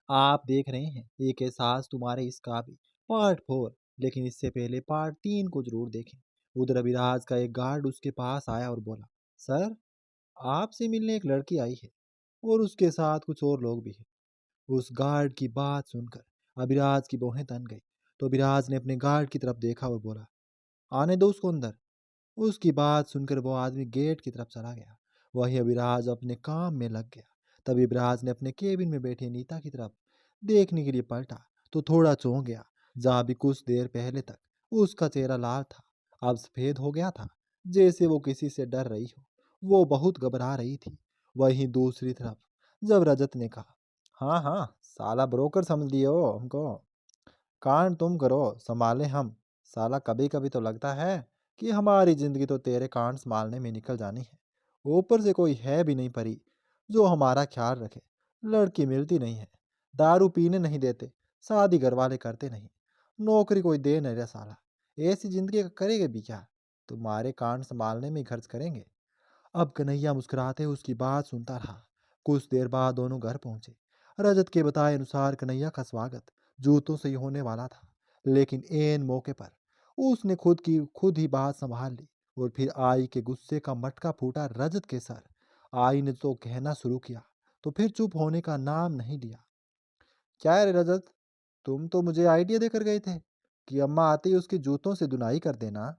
आप देख रहे हैं एक एहसास तुम्हारे इसका भी पार्ट 4। लेकिन इससे पहले पार्ट 3 को जरूर देखें। उधर अभिराज का एक गार्ड उसके पास आया और बोला, सर, आपसे मिलने एक लड़की आई है और उसके साथ कुछ और लोग भी हैं। उस गार्ड की बात सुनकर अभिराज की भौहें तन गई। तो अभिराज ने अपने गार्ड की तरफ देखा और बोला, आने दो उसको अंदर। उसकी बात सुनकर वो आदमी गेट की तरफ चला गया। वही अभिराज अपने काम में लग गया। तभी अभिराज ने अपने केबिन में बैठी नीता की तरफ देखने के लिए पलटा तो थोड़ा चौंक गया। जहां भी कुछ देर पहले तक उसका चेहरा लाल था, अब सफेद हो गया था, जैसे वो किसी से डर रही हो। वो बहुत घबरा रही थी। वहीं दूसरी तरफ जब रजत ने कहा, हाँ हाँ, साला ब्रोकर समझ लिए हो हमको। कांड तुम करो, संभाले हम। साला कभी कभी तो लगता है कि हमारी जिंदगी तो तेरे कांड संभालने में निकल जानी है। ऊपर से कोई है भी नहीं परी जो हमारा ख्याल रखे। लड़की मिलती नहीं है, दारू पीने नहीं देते, शादी घर वाले करते नहीं, नौकरी कोई दे नहीं रहा साला। ऐसी जिंदगी का करेंगे भी क्या? तुम्हारे कांड संभालने में ही खर्च करेंगे। अब कन्हैया मुस्कुराते उसकी बात सुनता रहा। कुछ देर बाद दोनों घर पहुंचे। रजत के बताए अनुसार कन्हैया का स्वागत जूतों से ही होने वाला था, लेकिन एन मौके पर उसने खुद ही बात संभाल ली और फिर आई के गुस्से का मटका फूटा रजत के सर। आई ने तो कहना शुरू किया तो फिर चुप होने का नाम नहीं लिया। क्या है रे रजत, तुम तो मुझे आइडिया देकर गए थे कि अम्मा आते ही उसके जूतों से धुनाई कर देना,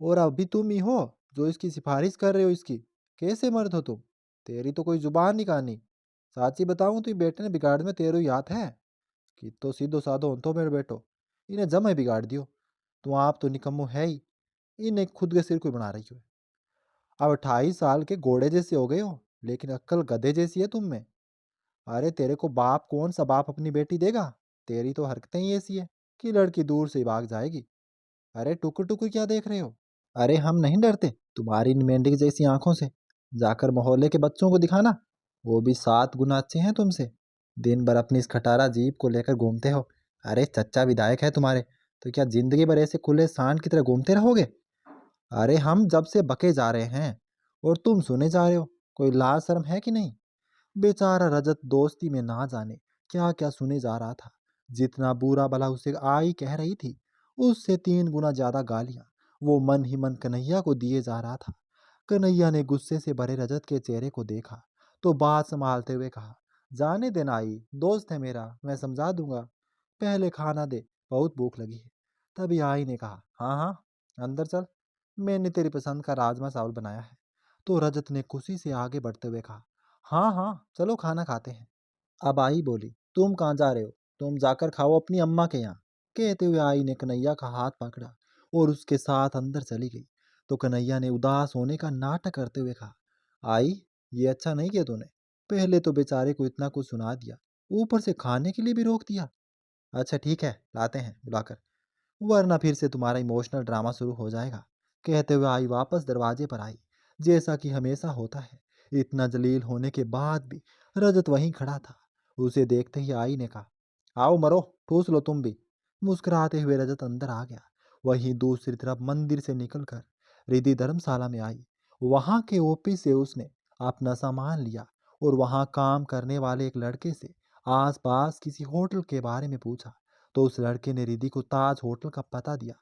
और अभी तुम ही हो जो इसकी सिफारिश कर रहे हो इसकी। कैसे मर्द हो तुम? तेरी तो कोई जुबान नहीं कहानी। साची बताऊं तो ये बेटे ने बिगाड़ में तेरो याद है कि तो सीधो साधो तो मेरे बेटो, इन्हें जमे बिगाड़ दियो। तो आप तो निकम्मो है ही, इन्हें खुद के सिर को बना रही हो। अब 28 साल के घोड़े जैसे हो गए हो, लेकिन अक्कल गधे जैसी है तुम में। अरे तेरे को बाप कौन सा बाप अपनी बेटी देगा? तेरी तो हरकतें ही ऐसी है कि लड़की दूर से ही भाग जाएगी। अरे टुकुर टुकुर क्या देख रहे हो? अरे हम नहीं डरते तुम्हारी इन मेंढक जैसी आंखों से। जाकर मोहल्ले के बच्चों को दिखाना, वो भी 7 गुना अच्छे हैं तुमसे। दिन भर अपनी इस खटारा जीप को लेकर घूमते हो। अरे चच्चा विधायक है तुम्हारे, तो क्या जिंदगी भर ऐसे खुले सांड की तरह घूमते रहोगे? अरे हम जब से बके जा रहे हैं और तुम सुने जा रहे हो, कोई लाज शर्म है कि नहीं? बेचारा रजत दोस्ती में ना जाने क्या क्या सुने जा रहा था। जितना बुरा भला उसे आई कह रही थी, उससे 3 गुना ज्यादा गालियां वो मन ही मन कन्हैया को दिए जा रहा था। कन्हैया ने गुस्से से भरे रजत के चेहरे को देखा तो बात संभालते हुए कहा, जाने देना आई, दोस्त है मेरा, मैं समझा दूंगा। पहले खाना दे, बहुत भूख लगी है। तभी आई ने कहा, हाँ हाँ, अंदर चल, मैंने तेरी पसंद का राजमा चावल बनाया है। तो रजत ने खुशी से आगे बढ़ते हुए कहा, हाँ हाँ, चलो खाना खाते हैं। अब आई बोली, तुम कहाँ जा रहे हो? तुम जाकर खाओ अपनी अम्मा के यहाँ। कहते हुए आई ने कन्हैया का हाथ पकड़ा और उसके साथ अंदर चली गई। तो कन्हैया ने उदास होने का नाटक करते हुए कहा, आई, ये अच्छा नहीं किया तूने। पहले तो बेचारे को इतना कुछ सुना दिया, ऊपर से खाने के लिए भी रोक दिया। अच्छा ठीक है, लाते हैं बुलाकर, वरना फिर से तुम्हारा इमोशनल ड्रामा शुरू हो जाएगा। कहते हुए आई वापस दरवाजे पर आई। जैसा कि हमेशा होता है, इतना जलील होने के बाद भी रजत वहीं खड़ा था। उसे देखते ही आई ने कहा, आओ मरो, ठूस लो तुम भी। मुस्कुराते हुए रजत अंदर आ गया। वहीं दूसरी तरफ मंदिर से निकलकर रिद्धि धर्मशाला में आई। वहां के ऑफिस से उसने अपना सामान लिया और वहां काम करने वाले एक लड़के से आसपास किसी होटल के बारे में पूछा। तो उस लड़के ने रिद्धि को ताज होटल का पता दिया।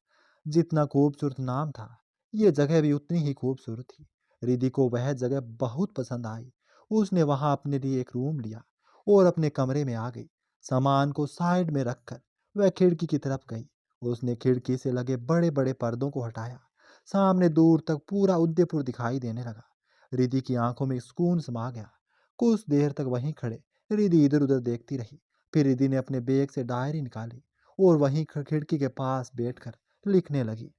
जितना खूबसूरत नाम था, ये जगह भी उतनी ही खूबसूरत थी। रिद्धि को वह जगह बहुत पसंद आई। उसने वहां अपने लिए एक रूम लिया और अपने कमरे में आ गई। सामान को साइड में रखकर वह खिड़की की तरफ गई। उसने खिड़की से लगे बड़े बड़े पर्दों को हटाया। सामने दूर तक पूरा उदयपुर दिखाई देने लगा। रिद्धि की आंखों में सुकून समा गया। कुछ देर तक वहीं खड़े रिद्धि इधर उधर देखती रही। फिर रिद्धि ने अपने बैग से डायरी निकाली और वहीं खिड़की के पास बैठकर लिखने लगी।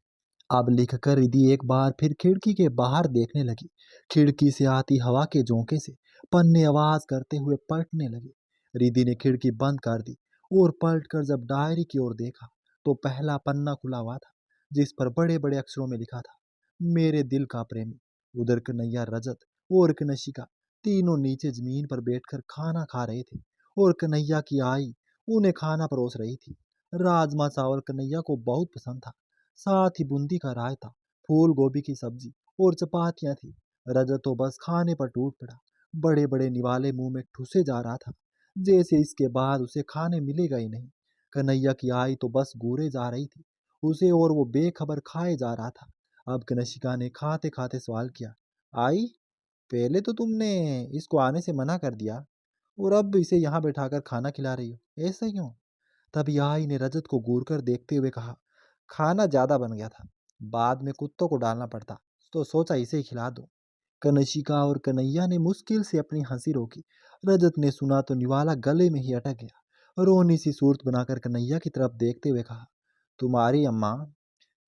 अब लिखकर रिद्धि एक बार फिर खिड़की के बाहर देखने लगी। खिड़की से आती हवा के झोंके से पन्ने आवाज करते हुए पलटने लगे। रिद्धि ने खिड़की बंद कर दी और पलटकर जब डायरी की ओर देखा तो पहला पन्ना खुला हुआ था, जिस पर बड़े बड़े अक्षरों में लिखा था, मेरे दिल का प्रेमी। उधर कन्हैया, रजत और कनशिका तीनों नीचे जमीन पर बैठकर खाना खा रहे थे और कन्हैया की आई उन्हें खाना परोस रही थी। राजमा चावल कन्हैया को बहुत पसंद था। साथ ही बूंदी का रायता, फूल गोभी की सब्जी और चपातियां थी। रजत तो बस खाने पर टूट पड़ा, बड़े बड़े निवाले मुंह में ठुसे जा रहा था। जैसे इसके बाद उसे खाने मिलेगा ही नहीं। कन्हैया की आई तो बस घूरे जा रही थी उसे, और वो बेखबर खाए जा रहा था। अब कनिष्का ने खाते खाते सवाल किया, आई, पहले तो तुमने इसको आने से मना कर दिया, और अब इसे यहाँ बैठाकर खाना खिला रही हो, ऐसा क्यों? तभी आई ने रजत को घूर कर देखते हुए कहा, खाना ज्यादा बन गया था, बाद में कुत्तों को डालना पड़ता, तो सोचा इसे ही खिला दूं। कनिष्का और कन्हैया ने मुश्किल से अपनी हंसी रोकी। रजत ने सुना तो निवाला गले में ही अटक गया। रोनी सी सूरत बनाकर कन्हैया की तरफ देखते हुए कहा, तुम्हारी अम्मा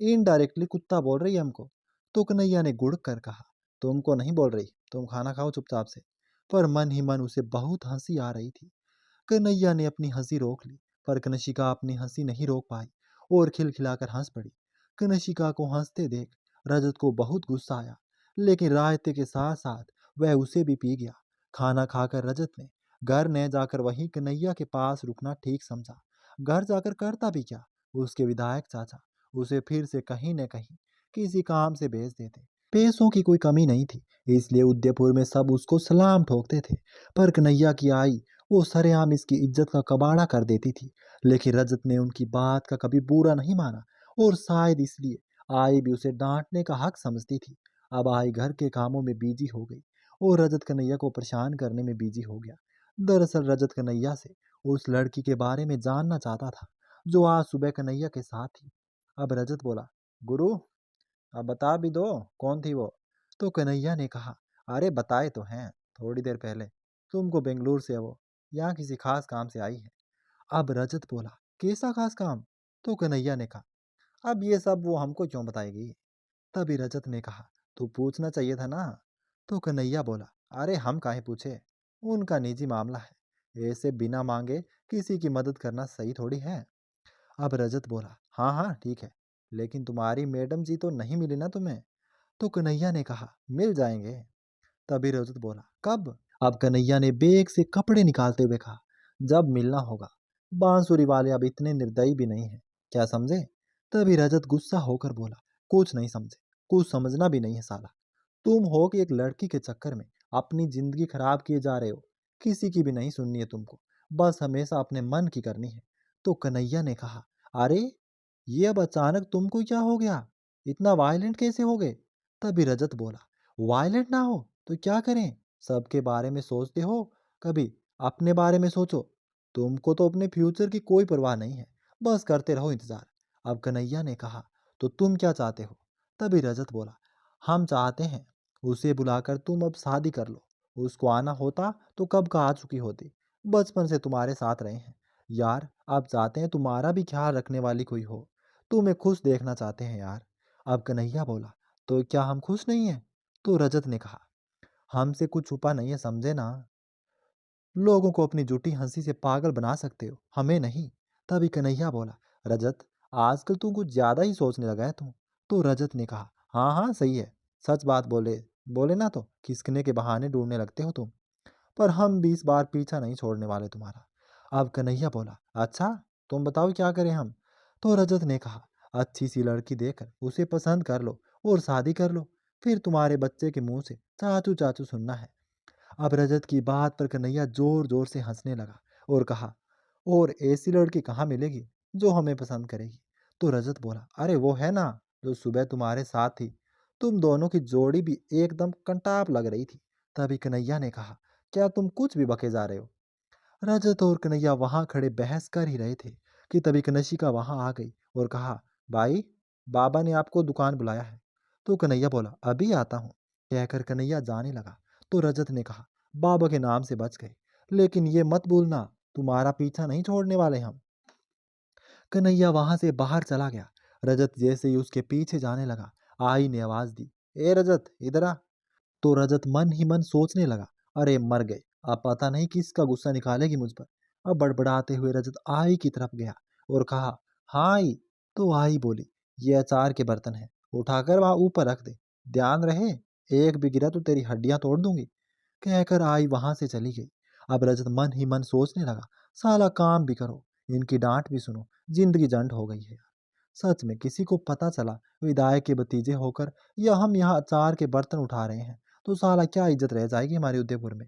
इनडायरेक्टली कुत्ता बोल रही है हमको। तो कन्हैया ने गुड़ कर कहा, तुमको नहीं बोल रही, तुम खाना खाओ चुपचाप से। पर मन ही मन उसे बहुत हंसी आ रही थी। कन्हैया ने अपनी हंसी रोक ली, पर कनिष्का अपनी हंसी नहीं रोक पाई और खिलखिलाकर हंस पड़ी। कनिष्का को हंसते देख रजत को बहुत गुस्सा आया, लेकिन रायते के साथ साथ वह उसे भी पी गया। खाना खाकर रजत ने घर न जाकर वहीं कन्हैया के पास रुकना ठीक समझा। घर जाकर करता भी क्या, उसके विधायक चाचा उसे फिर से कहीं न कहीं किसी काम से भेज देते। पैसों की कोई कमी नहीं थी, इसलिए उदयपुर में सब उसको सलाम ठोकते थे। पर कन्हैया की आई वो सरेआम इसकी इज्जत का कबाड़ा कर देती थी। लेकिन रजत ने उनकी बात का कभी बुरा नहीं माना, और शायद इसलिए आई भी उसे डांटने का हक समझती थी। अब आई घर के कामों में बिजी हो गई और रजत कन्हैया को परेशान करने में बिजी हो गया। दरअसल रजत कन्हैया से उस लड़की के बारे में जानना चाहता था जो आज सुबह कन्हैया के साथ थी। अब रजत बोला, गुरु, अब बता भी दो, कौन थी वो? तो कन्हैया ने कहा, अरे बताए तो हैं, थोड़ी देर पहले तुमको बेंगलुरु से वो यहाँ किसी खास काम से आई है। अब रजत बोला, कैसा खास काम? तो कन्हैया ने कहा, अब ये सब वो हमको क्यों बताएगी? तभी रजत ने कहा, तू पूछना चाहिए था ना। तो कन्हैया बोला, अरे हम काहे पूछे, उनका निजी मामला है, ऐसे बिना मांगे किसी की मदद करना सही थोड़ी है। अब रजत बोला, हाँ हाँ ठीक है, लेकिन तुम्हारी मैडम जी तो नहीं मिली ना तुम्हें? तो कन्हैया ने कहा, मिल जाएंगे। तभी रजत बोला, कब? अब कन्हैया ने बैग से कपड़े निकालते हुए कहा, जब मिलना होगा। बांसुरी वाले अब इतने निर्दयी भी नहीं है, क्या समझे? तभी रजत गुस्सा होकर बोला, कुछ नहीं समझे, कुछ समझना भी नहीं है साला। तुम हो कि एक लड़की के चक्कर में अपनी जिंदगी खराब किए जा रहे हो। किसी की भी नहीं सुननी है तुमको, बस हमेशा अपने मन की करनी है। तो कन्हैया ने कहा, अरे ये अब अचानक तुमको क्या हो गया, इतना वायलेंट कैसे हो गए? तभी रजत बोला, वायलेंट ना हो तो क्या करें, सबके बारे में सोचते हो, कभी अपने बारे में सोचो। तुमको तो अपने फ्यूचर की कोई परवाह नहीं है, बस करते रहो इंतजार। अब कन्हैया ने कहा, तो तुम क्या चाहते हो? तभी रजत बोला, हम चाहते हैं उसे बुलाकर तुम अब शादी कर लो। उसको आना होता तो कब का आ चुकी होती, बचपन से तुम्हारे साथ रहे हैं यार। अब चाहते हैं तुम्हारा भी ख्याल रखने वाली कोई हो, तुम्हें खुश देखना चाहते हैं यार। अब कन्हैया बोला, तो क्या हम खुश नहीं हैं? तो रजत ने कहा, हमसे कुछ छुपा नहीं है, समझे ना? लोगों को अपनी झूठी हंसी से पागल बना सकते हो, हमें नहीं। तभी कन्हैया बोला, रजत, आजकल तू कुछ ज्यादा ही सोचने लगा है तू। तो रजत ने कहा, हाँ हाँ सही है, सच बात बोले बोले ना तो खिसकने के बहाने ढूंढने लगते हो तुम। पर हम 20 बार पीछा नहीं छोड़ने वाले तुम्हारा। अब कन्हैया बोला, अच्छा, तुम बताओ क्या करें हम? तो रजत ने कहा, अच्छी सी लड़की देकर उसे पसंद कर लो और शादी कर लो, फिर तुम्हारे बच्चे के मुंह से चाचू चाचू सुनना है। अब रजत की बात पर कन्हैया जोर जोर से हंसने लगा और कहा, और ऐसी लड़की कहाँ मिलेगी जो हमें पसंद करेगी? तो रजत बोला, अरे वो है ना, जो सुबह तुम्हारे साथ थी, तुम दोनों की जोड़ी भी एकदम कंटाप लग रही थी। तभी कन्हैया ने कहा, क्या तुम कुछ भी बके जा रहे हो? रजत और कन्हैया वहां खड़े बहस कर ही रहे थे कि तभी कनशिका वहां आ गई और कहा, भाई, बाबा ने आपको दुकान बुलाया है। तो कन्हैया बोला, अभी आता हूँ। कहकर कन्हैया जाने लगा तो रजत ने कहा, बाबा के नाम से बच गए, लेकिन ये मत भूलना, तुम्हारा पीछा नहीं छोड़ने वाले हम। कन्हैया वहां से बाहर चला गया। रजत जैसे ही उसके पीछे जाने लगा, आई ने आवाज दी, ए रजत, इधर आ। तो रजत मन ही मन सोचने लगा, अरे मर गए, अब पता नहीं किसका गुस्सा निकालेगी मुझ पर। अब बड़बड़ाते हुए रजत आई की तरफ गया और कहा, हाँ आई। तो आई बोली, ये अचार के बर्तन है, उठाकर वहां ऊपर रख दे, ध्यान रहे, एक भी गिरा तो तेरी हड्डियां तोड़ दूंगी। कहकर आई वहां से चली गई। अब रजत मन ही मन सोचने लगा, साला काम भी करो, इनकी डांट भी सुनो, जिंदगी जंड हो गई है यार। सच में किसी को पता चला विधायक के भतीजे होकर या हम यहाँ अचार के बर्तन उठा रहे हैं, तो साला क्या इज्जत रह जाएगी हमारे उदयपुर में।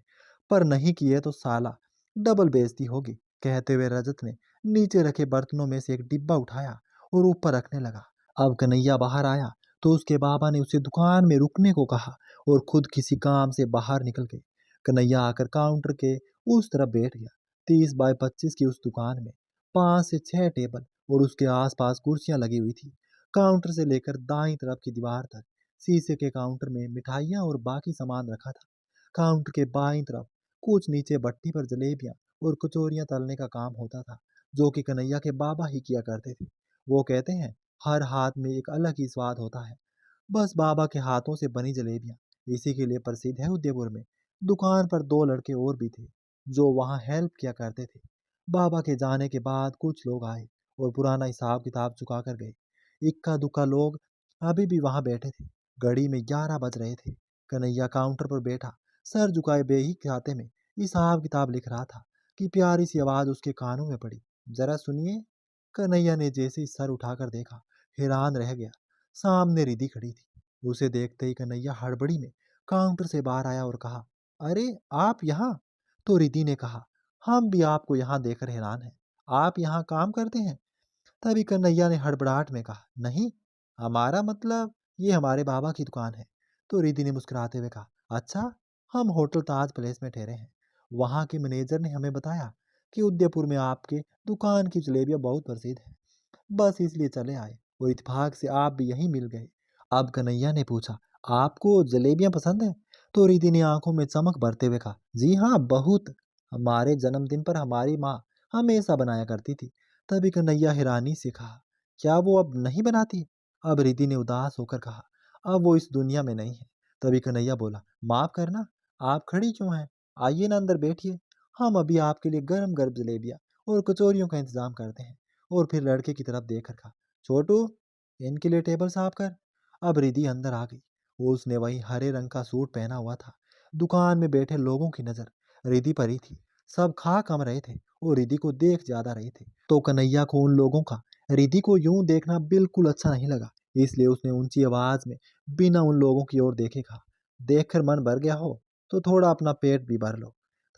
पर नहीं किए तो साला डबल बेइज्जती होगी। कहते हुए रजत ने नीचे रखे बर्तनों में से एक डिब्बा उठाया और ऊपर रखने लगा। अब कन्हैया बाहर आया तो उसके बाबा ने उसे दुकान में रुकने को कहा और खुद किसी काम से बाहर निकल गए। कन्हैया आकर काउंटर के उस तरफ बैठ गया। 30 बाई 25 की उस दुकान में 5 से 6 टेबल और उसके आसपास कुर्सियां लगी हुई थी। काउंटर से लेकर दाईं तरफ की दीवार तक शीशे के काउंटर में मिठाइयाँ और बाकी सामान रखा था। काउंटर के बाईं तरफ कुछ नीचे भट्टी पर जलेबियाँ और कचौरियाँ तलने का काम होता था, जो कि कन्हैया के बाबा ही किया करते थे। वो कहते हैं, हर हाथ में एक अलग ही स्वाद होता है। बस बाबा के हाथों से बनी जलेबियाँ इसी के लिए प्रसिद्ध है उदयपुर में। दुकान पर 2 लड़के और भी थे, जो वहाँ हेल्प किया करते थे। बाबा के जाने के बाद कुछ लोग आए और पुराना हिसाब किताब चुका कर गए। इक्का दुक्का लोग अभी भी वहाँ बैठे थे। घड़ी में 11 बज रहे थे। कन्हैया काउंटर पर बैठा सर झुकाए बेही खाते में हिसाब किताब लिख रहा था कि प्यारी सी आवाज उसके कानों में पड़ी। जरा सुनिए। कन्हैया ने जैसे ही सर उठाकर देखा, हैरान रह गया। सामने रिधि खड़ी थी। उसे देखते ही कन्हैया हड़बड़ी में काउंटर से बाहर आया और कहा, अरे आप यहाँ। तो रिधि ने कहा, हम भी आपको यहाँ देखकर हैरान हैं। आप यहाँ काम करते हैं? तभी कन्हैया ने हड़बड़ाहट में कहा, नहीं, हमारा मतलब ये हमारे बाबा की दुकान है। तो रिधि ने मुस्कुराते हुए कहा, अच्छा, हम होटल ताज पैलेस में ठहरे हैं। वहाँ के मैनेजर ने हमें बताया कि उदयपुर में आपके दुकान की जलेबियाँ बहुत प्रसिद्ध है। बस इसलिए चले आए और इत्तेफाक से आप भी यहीं मिल गए। अब कन्हैया ने पूछा, आपको जलेबियाँ पसंद है? तो रिधि ने आंखों में चमक भरते हुए कहा, जी हाँ, बहुत। हमारे जन्मदिन पर हमारी माँ हमेशा बनाया करती थी। तभी कन्हैया हैरानी से कहा, क्या वो अब नहीं बनाती? अब रिधि ने उदास होकर कहा, अब वो इस दुनिया में नहीं है। तभी कन्हैया बोला, माफ करना, आप खड़ी क्यों हैं? आइए ना, अंदर बैठिए। हम अभी आपके लिए गरम गरम जलेबियाँ और कचौरियों का इंतजाम करते हैं। और फिर लड़के की तरफ देखकर कहा, छोटू, इनके लिए टेबल साफ कर। अब रिधि अंदर आ गई। उसने वही हरे रंग का सूट पहना हुआ था। दुकान में बैठे लोगों की नजर रिधि पर ही थी। सब खा कम रहे थे और रिधि को देख ज्यादा रहे थे। तो कन्हैया को उन लोगों का रिधि को यूं देखना बिल्कुल अच्छा नहीं लगा। इसलिए उसने ऊंची आवाज में बिना उन लोगों की ओर देखे कहा, देखकर मन भर गया हो तो थोड़ा अपना पेट भी भर लो।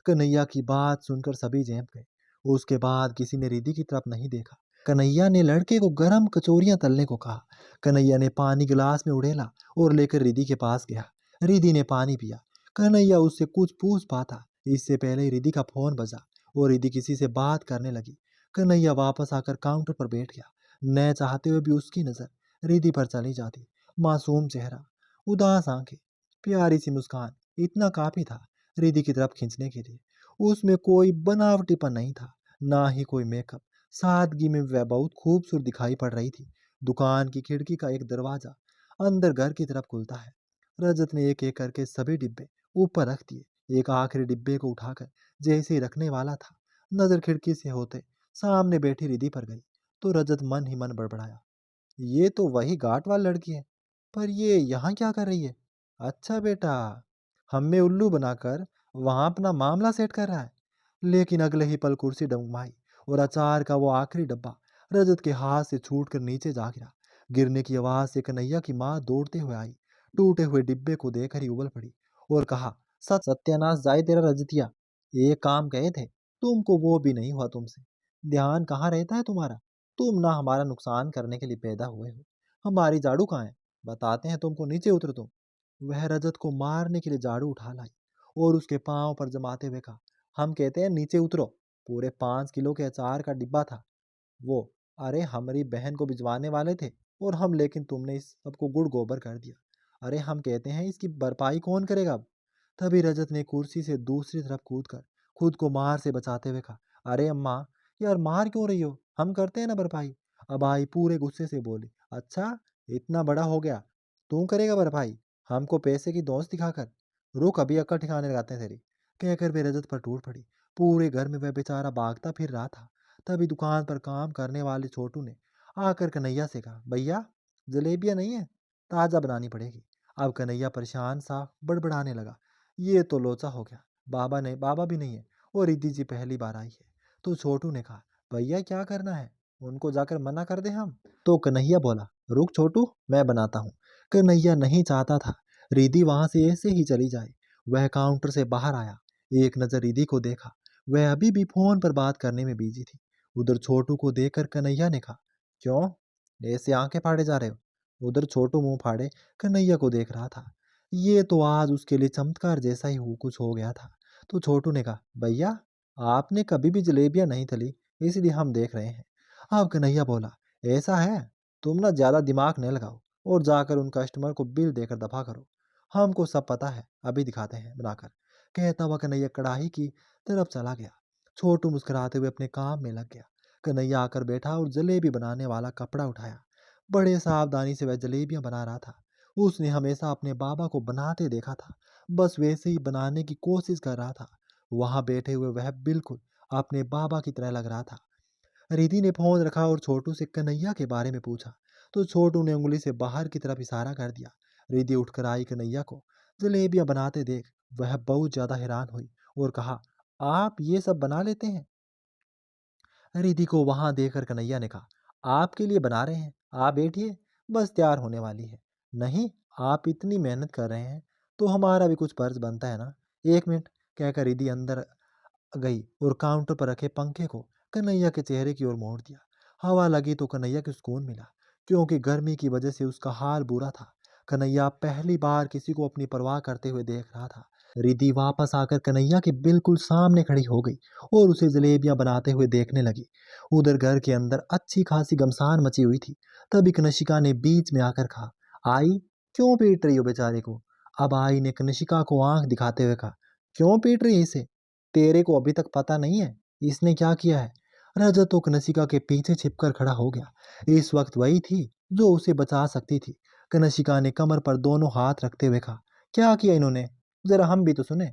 कन्हैया की बात सुनकर सभी चौंक गए। उसके बाद किसी ने रिधि की तरफ नहीं देखा। कन्हैया ने लड़के को गरम कचौरियां तलने को कहा। कन्हैया ने पानी गिलास में उड़ेला और लेकर रिधि के पास गया। रिधि ने पानी पिया। कन्हैया उससे कुछ पूछ पाता इससे पहले ही रिधि का फोन बजा और रिधि किसी से बात करने लगी। कन्हैया वापस आकर काउंटर पर बैठ गया। न चाहते हुए भी उसकी नजर रिधि पर चली जाती। मासूम चेहरा, उदास आंखें, प्यारी सी मुस्कान, इतना काफी था रिधि की तरफ खींचने के लिए। उसमें कोई बनावटीपन नहीं था, ना ही कोई मेकअप। सादगी में वह बहुत खूबसूरत दिखाई पड़ रही थी। दुकान की खिड़की का एक दरवाजा अंदर घर की तरफ खुलता है। रजत ने एक एक करके सभी डिब्बे ऊपर रख दिए। एक आखिरी डिब्बे को उठाकर जैसे ही रखने वाला था, नजर खिड़की से होते सामने बैठी रिधि पर गई। तो रजत मन ही मन बड़बड़ाया, ये तो वही घाट वाली लड़की है, पर ये यहाँ क्या कर रही है? अच्छा बेटा, हमें उल्लू बनाकर वहां अपना मामला सेट कर रहा है। लेकिन अगले ही पल कुर्सी डगमगाई और अचार का वो आखिरी डब्बा रजत के हाथ से छूटकर नीचे जा गिरा। गिरने की आवाज से कन्हैया की माँ दौड़ते हुए आई। टूटे हुए डिब्बे को देखकर ही उबल पड़ी और कहा, सत सत्यानाश जाए तेरा रजतिया। एक काम कहे थे, तुमको वो भी नहीं हुआ तुमसे। ध्यान कहाँ रहता है तुम्हारा? तुम ना हमारा नुकसान करने के लिए पैदा हुए हो। हमारी झाड़ू कहाँ है? बताते हैं तुमको, नीचे उतर तुम। वह रजत को मारने के लिए झाड़ू उठा लाई और उसके पांव पर जमाते हुए कहा, हम कहते हैं नीचे उतरो। पूरे 5 किलो के अचार का डिब्बा था वो। अरे हमारी बहन को भिजवाने वाले थे और हम, लेकिन तुमने इस सबको गुड़ गोबर कर दिया। अरे हम कहते हैं, इसकी भरपाई कौन करेगा अब? तभी रजत ने कुर्सी से दूसरी तरफ कूद कर खुद को मार से बचाते हुए कहा, अरे अम्मा, यार मार क्यों रही हो, हम करते हैं ना भरपाई। अब आई पूरे गुस्से से बोली, अच्छा, इतना बड़ा हो गया, तू करेगा भरपाई हमको पैसे की दोस्त दिखाकर? रुक, अभी अक्ल ठिकाने लगाते हैं तेरी। कहकर वे रजत पर टूट पड़ी। पूरे घर में वह बेचारा भागता फिर रहा था। तभी दुकान पर काम करने वाले छोटू ने आकर कन्हैया से कहा, भैया, जलेबियां नहीं है, ताजा बनानी पड़ेगी। अब कन्हैया परेशान सा बड़बड़ाने लगा, ये तो लोचा हो गया। बाबा भी नहीं है और रिद्धि जी पहली बार आई है। तो छोटू ने कहा, भैया क्या करना है, उनको जाकर मना कर दे हम। तो कन्हैया बोला, रुक छोटू, मैं बनाता हूँ। कन्हैया नहीं चाहता था रिद्धि वहां से ऐसे ही चली जाए। वह काउंटर से बाहर आया, एक नजर रिद्धि को देखा। वह अभी भी फोन पर बात करने में बिजी थी। उधर छोटू को देखकर कन्हैया ने कहा, क्यों ऐसे आंखें फाड़े जा रहे हो? उधर छोटू मुंह फाड़े कन्हैया को देख रहा था। ये तो आज उसके लिए चमत्कार जैसा ही कुछ हो गया था। तो छोटू ने कहा, भैया आपने कभी भी जलेबियां नहीं तली, इसलिए हम देख रहे हैं। अब कन्हैया बोला, ऐसा है, तुम ना ज्यादा दिमाग न लगाओ और जाकर उन कस्टमर को बिल देकर दफा करो। हमको सब पता है, अभी दिखाते हैं बनाकर। कहता हुआ कन्हैया कढ़ाई की तरफ चला गया। छोटू मुस्कुराते हुए अपने काम में लग गया। कन्हैया आकर बैठा और जलेबी बनाने वाला कपड़ा उठाया। बड़े सावधानी से वह जलेबियां बना रहा था। उसने हमेशा अपने बाबा को बनाते देखा था, बस वैसे ही बनाने की कोशिश कर रहा था। वहां बैठे हुए वह बिल्कुल अपने बाबा की तरह लग रहा था। रिधि ने फोन रखा और छोटू से कन्हैया के बारे में पूछा, तो छोटू ने उंगली से बाहर की तरफ इशारा कर दिया। रिधि उठकर आई कन्हैया को जलेबियां बनाते देख वह बहुत ज्यादा हैरान हुई और कहा, आप ये सब बना लेते हैं? रिधि को वहां देखकर कन्हैया ने कहा, आपके लिए बना रहे हैं, आप बैठिए, बस तैयार होने वाली है। नहीं, आप इतनी मेहनत कर रहे हैं तो हमारा भी कुछ फर्ज बनता है ना। एक मिनट, कहकर रिधि अंदर गई और काउंटर पर रखे पंखे को कन्हैया के चेहरे की ओर मोड़ दिया। हवा लगी तो कन्हैया को सुकून मिला, क्योंकि गर्मी की वजह से उसका हाल बुरा था। कन्हैया पहली बार किसी को अपनी परवाह करते हुए देख रहा था। रिधि वापस आकर कन्हैया के बिल्कुल सामने खड़ी हो गई और उसे जलेबियां बनाते हुए देखने लगी। उधर घर के अंदर अच्छी खासी घमसान मची हुई थी। तभी कनिष्का ने बीच में आकर कहा, आई, क्यों पीट रही हो बेचारे को? अब आई ने कनिष्का को आंख दिखाते हुए कहा, क्यों पीट रही है इसे? तेरे को अभी तक पता नहीं है इसने क्या किया है? रजत तो कनशिका के पीछे छिपकर खड़ा हो गया। इस वक्त वही थी जो उसे बचा सकती थी। कनशिका ने कमर पर दोनों हाथ रखते हुए कहा, क्या किया इन्होंने? जरा हम भी तो सुने।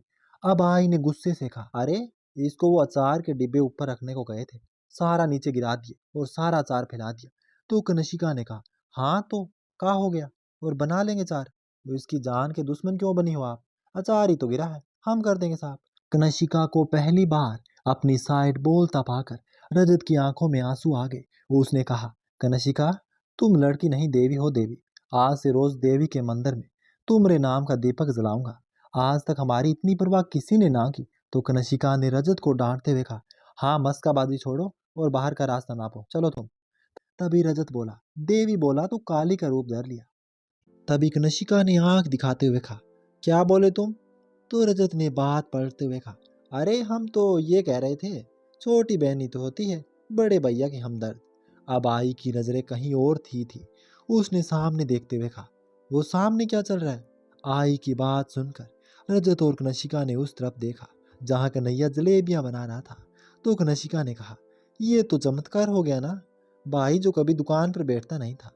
अब आई ने गुस्से से कहा, अरे इसको वो अचार के डिब्बे ऊपर रखने को गए थे, सारा नीचे गिरा दिए और सारा अचार फैला दिया। तो कनशिका ने कहा, हाँ तो क्या हो गया, और बना लेंगे चार। वो इसकी जान के दुश्मन क्यों बनी हो आप? अचार ही तो गिरा है, हम कर देंगे साहब। कनशिका को पहली बार अपनी साइड बोलता पाकर रजत की आंखों में आंसू आ गए। उसने कहा, कनशिका, तुम लड़की नहीं देवी हो देवी। आज से रोज देवी के मंदिर में तुम्हारे नाम का दीपक जलाऊंगा। आज तक हमारी इतनी परवाह किसी ने ना की। तो कनशिका ने रजत को डांटते हुए कहा, हाँ मस्काबाजी छोड़ो और बाहर का रास्ता नापो, चलो तुम। तभी रजत बोला, देवी बोला तो काली का रूप धर लिया। तभी कनशिका ने आंख दिखाते हुए कहा, क्या बोले तुम? तो रजत ने बात पलटते हुए कहा, अरे हम तो ये कह रहे थे, छोटी बहनी तो होती है बड़े भैया की हमदर्द। अब आई की नजरें कहीं और थी। उसने सामने देखते हुए कहा, वो सामने क्या चल रहा है? आई की बात सुनकर रजत और कनशिका ने उस तरफ देखा जहां कन्हैया जलेबियां बना रहा था। तो कनशिका ने कहा, ये तो चमत्कार हो गया ना। भाई जो कभी दुकान पर बैठता नहीं था,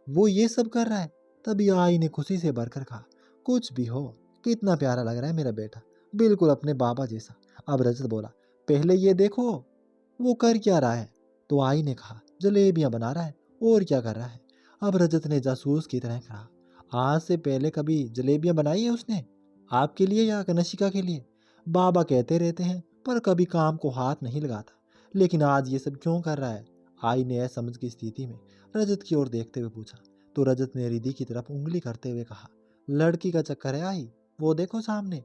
वो ये सब कर रहा है। तभी आई ने खुशी से भरकर कहा, कुछ भी हो, कितना प्यारा लग रहा है मेरा बेटा, बिल्कुल अपने बाबा जैसा। अब रजत बोला, पहले ये देखो वो कर क्या रहा है। तो आई ने कहा, जलेबियां बना रहा है, और क्या कर रहा है? अब रजत ने जासूस की तरह कहा, आज से पहले कभी जलेबियां बनाई है उसने, आपके लिए या कनशिका के लिए? बाबा कहते रहते हैं पर कभी काम को हाथ नहीं लगाता, लेकिन आज ये सब क्यों कर रहा है? आई ने असमझ की स्थिति में रजत की ओर देखते हुए पूछा। तो रजत ने रिधि की तरफ उंगली करते हुए कहा, लड़की का चक्कर है आई, वो देखो सामने।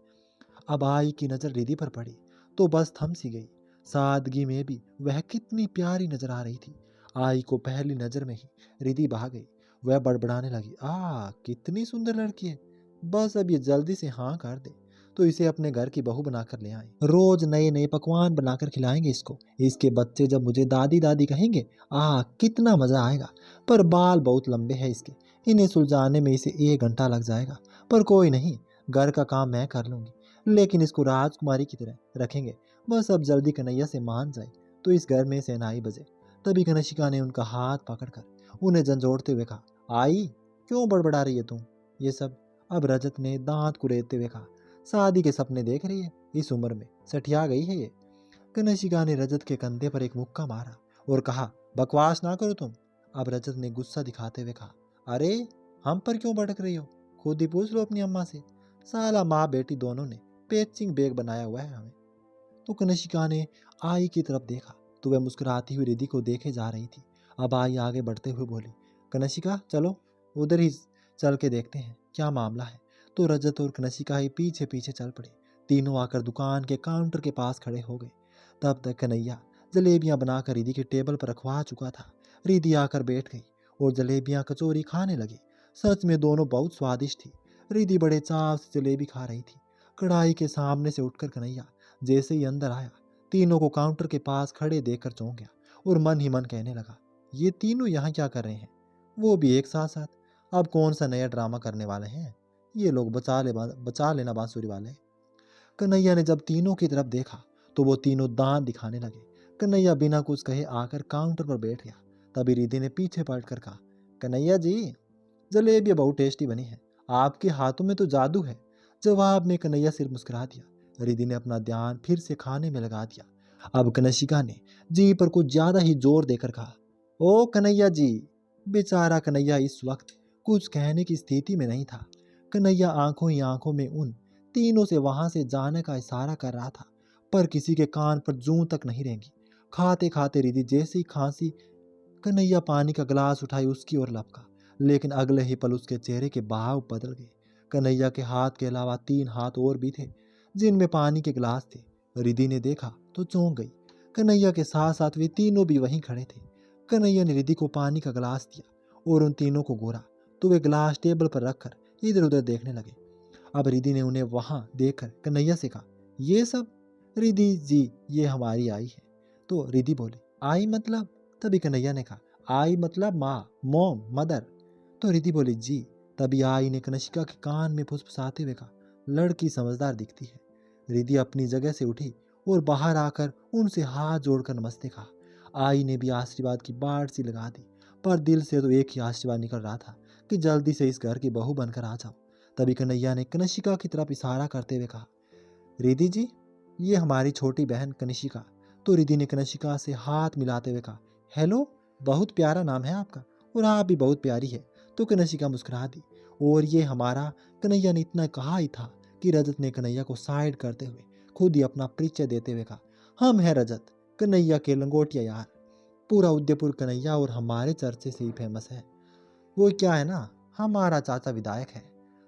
अब आई की नजर रिधि पर पड़ी तो बस थम सी गई। सादगी में भी वह कितनी प्यारी नजर आ रही थी। आई को पहली नजर में ही रिधि बहा गई। वह बड़बड़ाने लगी, कितनी सुंदर लड़की है, बस अब ये जल्दी से हाँ कर दे तो इसे अपने घर की बहू बनाकर ले आए। रोज नए नए पकवान बनाकर खिलाएंगे इसको। इसके बच्चे जब मुझे दादी दादी कहेंगे, कितना मजा आएगा। पर बाल बहुत लंबे हैं इसके, इन्हें सुलझाने में इसे 1 घंटा लग जाएगा। पर कोई नहीं, घर का काम मैं कर लूंगी, लेकिन इसको राजकुमारी की तरह रखेंगे। बस अब जल्दी कन्हैया से मान जाए तो इस घर में शहनाई बजे। तभी कनिष्का ने उनका हाथ पकड़कर उन्हें झंझोड़ते हुए कहा, आई, क्यों बड़बड़ा रही है तुम ये सब? अब रजत ने दांत कुरेदते हुए कहा, शादी के सपने देख रही है, इस उम्र में सठिया गई है ये। कनिष्का ने रजत के कंधे पर एक मुक्का मारा और कहा, बकवास ना करो तुम। अब रजत ने गुस्सा दिखाते हुए कहा, अरे हम पर क्यों भड़क रही हो, खुद ही पूछ लो अपनी अम्मा से। साला माँ बेटी दोनों ने पेचिंग बेग बनाया हुआ है हमें। तो कनिष्का ने आई की तरफ देखा तो वह मुस्कुराती हुई रिधि को देखे जा रही थी। अब आई आगे बढ़ते हुए बोली, कनिष्का चलो उधर ही चल के देखते हैं क्या मामला है। तो रजत और कनिष्का ही पीछे पीछे चल पड़े। तीनों आकर दुकान के काउंटर के पास खड़े हो गए। तब तक कन्हैया जलेबियां बनाकर रिधि के टेबल पर रखवा चुका था। रिधि आकर बैठ गई और जलेबियां कचौरी खाने लगी। सच में दोनों बहुत स्वादिष्ट थी। रिधि बड़े चाव से जलेबी खा रही थी। कढ़ाई के सामने से उठकर कन्हैया जैसे ही अंदर आया, तीनों को काउंटर के पास खड़े देखकर चौंक गया और मन ही मन कहने लगा, ये तीनों यहाँ क्या कर रहे हैं, वो भी एक साथ साथ। अब कौन सा नया ड्रामा करने वाले हैं ये लोग, बचा लेना बांसुरी वाले। कन्हैया ने जब तीनों की तरफ देखा तो वो तीनों दांत दिखाने लगे। कन्हैया बिना कुछ कहे आकर काउंटर पर बैठ गया। तभी रिधि ने पीछे पलट कर कहा, कन्हैया जी, जलेबी बहुत टेस्टी बनी है, आपके हाथों में तो जादू है। जवाब में कन्हैया सिर्फ मुस्कुरा दिया। रिधि ने अपना ध्यान फिर से खाने में लगा दिया। अब कनिष्का ने जी पर कुछ ज्यादा ही जोर देकर कहा, ओ कन्हैया जी। बेचारा कन्हैया इस वक्त कुछ कहने की स्थिति में नहीं था। कन्हैया आंखों ही आंखों में उन तीनों से वहां से जाने का इशारा कर रहा था, पर किसी के कान पर जूं तक नहीं रेंगी। खाते खाते रिधि जैसी खांसी, कन्हैया पानी का गिलास उठाई उसकी ओर लपका, लेकिन अगले ही पल उसके चेहरे के भाव बदल गए। कन्हैया के हाथ के अलावा 3 हाथ और भी थे जिनमें पानी के गिलास थे। रिधि ने देखा तो चौंक गई। कन्हैया के साथ साथ वे तीनों भी वहीं खड़े थे। कन्हैया ने रिधि को पानी का गिलास दिया और उन तीनों को घूरा तो वे गिलास टेबल पर रखकर इधर उधर देखने लगे। अब रिधि ने उन्हें वहां देखकर कन्हैया से कहा, ये सब? रिधि जी, ये हमारी आई है। तो रिधि बोले, आई मतलब? तभी कन्हैया ने कहा, आई मतलब माँ, मॉम, मदर। तो रिधि बोली, जी। तभी आई ने कनिष्का के कान में फुसफुसाते हुए कहा, लड़की समझदार दिखती है। रिधि अपनी जगह से उठी और बाहर आकर उनसे हाथ जोड़कर नमस्ते कहा। आई ने भी आशीर्वाद की बाढ़ सी लगा दी, पर दिल से तो एक ही आशीर्वाद निकल रहा था कि जल्दी से इस घर की बहू बनकर आ जाओ। तभी कन्हैया ने कनिष्का की तरफ इशारा करते हुए कहा, रिधि जी, ये हमारी छोटी बहन कनिष्का। तो रिधि ने कनिष्का से हाथ मिलाते हुए कहा, हेलो, बहुत प्यारा नाम है आपका और आप भी बहुत प्यारी है। तो कनिष्का मुस्कुरा दी। और ये हमारा, कन्हैया ने इतना कहा ही था कि रजत ने कन्हैया को साइड करते हुए खुद ही अपना परिचय देते हुए कहा, हम हैं रजत, कन्हैया के लंगोटिया यार। पूरा उदयपुर कन्हैया और हमारे चर्चे से ही फेमस है। वो क्या है ना, हमारा चाचा विधायक है।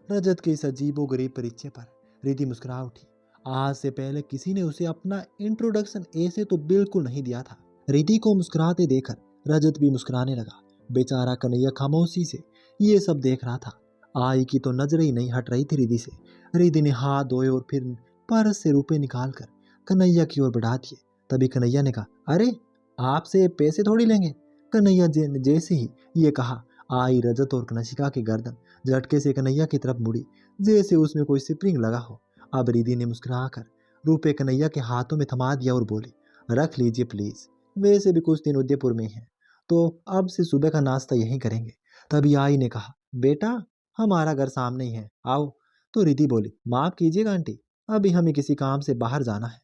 रजत के इस अजीबो गरीब परिचय पर रिधि मुस्कुरा उठी। आज से पहले किसी ने उसे अपना इंट्रोडक्शन ऐसे तो बिल्कुल नहीं दिया था। रिधि को मुस्कुराते देखकर रजत भी मुस्कुराने लगा। बेचारा कन्हैया खामोशी से ये सब देख रहा था। आई की तो नजर ही नहीं हट रही थी रिधि से। रिधि ने हाथ धोए और फिर पर्स से रुपए निकालकर कन्हैया की ओर बढ़ा दिए। तभी कन्हैया ने कहा, अरे, आपसे पैसे थोड़ी लेंगे। कन्हैया ने जैसे ही ये कहा, आई रजत और कनिष्का की गर्दन झटके से कन्हैया की तरफ मुड़ी, जैसे उसमें कोई स्प्रिंग लगा हो। अब रिधि ने मुस्कुराकर रुपए कन्हैया के हाथों में थमा दिया और बोली, रख लीजिए प्लीज, वैसे भी कुछ दिन उदयपुर में ही है, तो अब से सुबह का नाश्ता यहीं करेंगे। तभी आई ने कहा, बेटा, हमारा घर सामने ही है, आओ। तो रिधि बोली, माफ कीजिएगा आंटी, अभी हमें किसी काम से बाहर जाना है,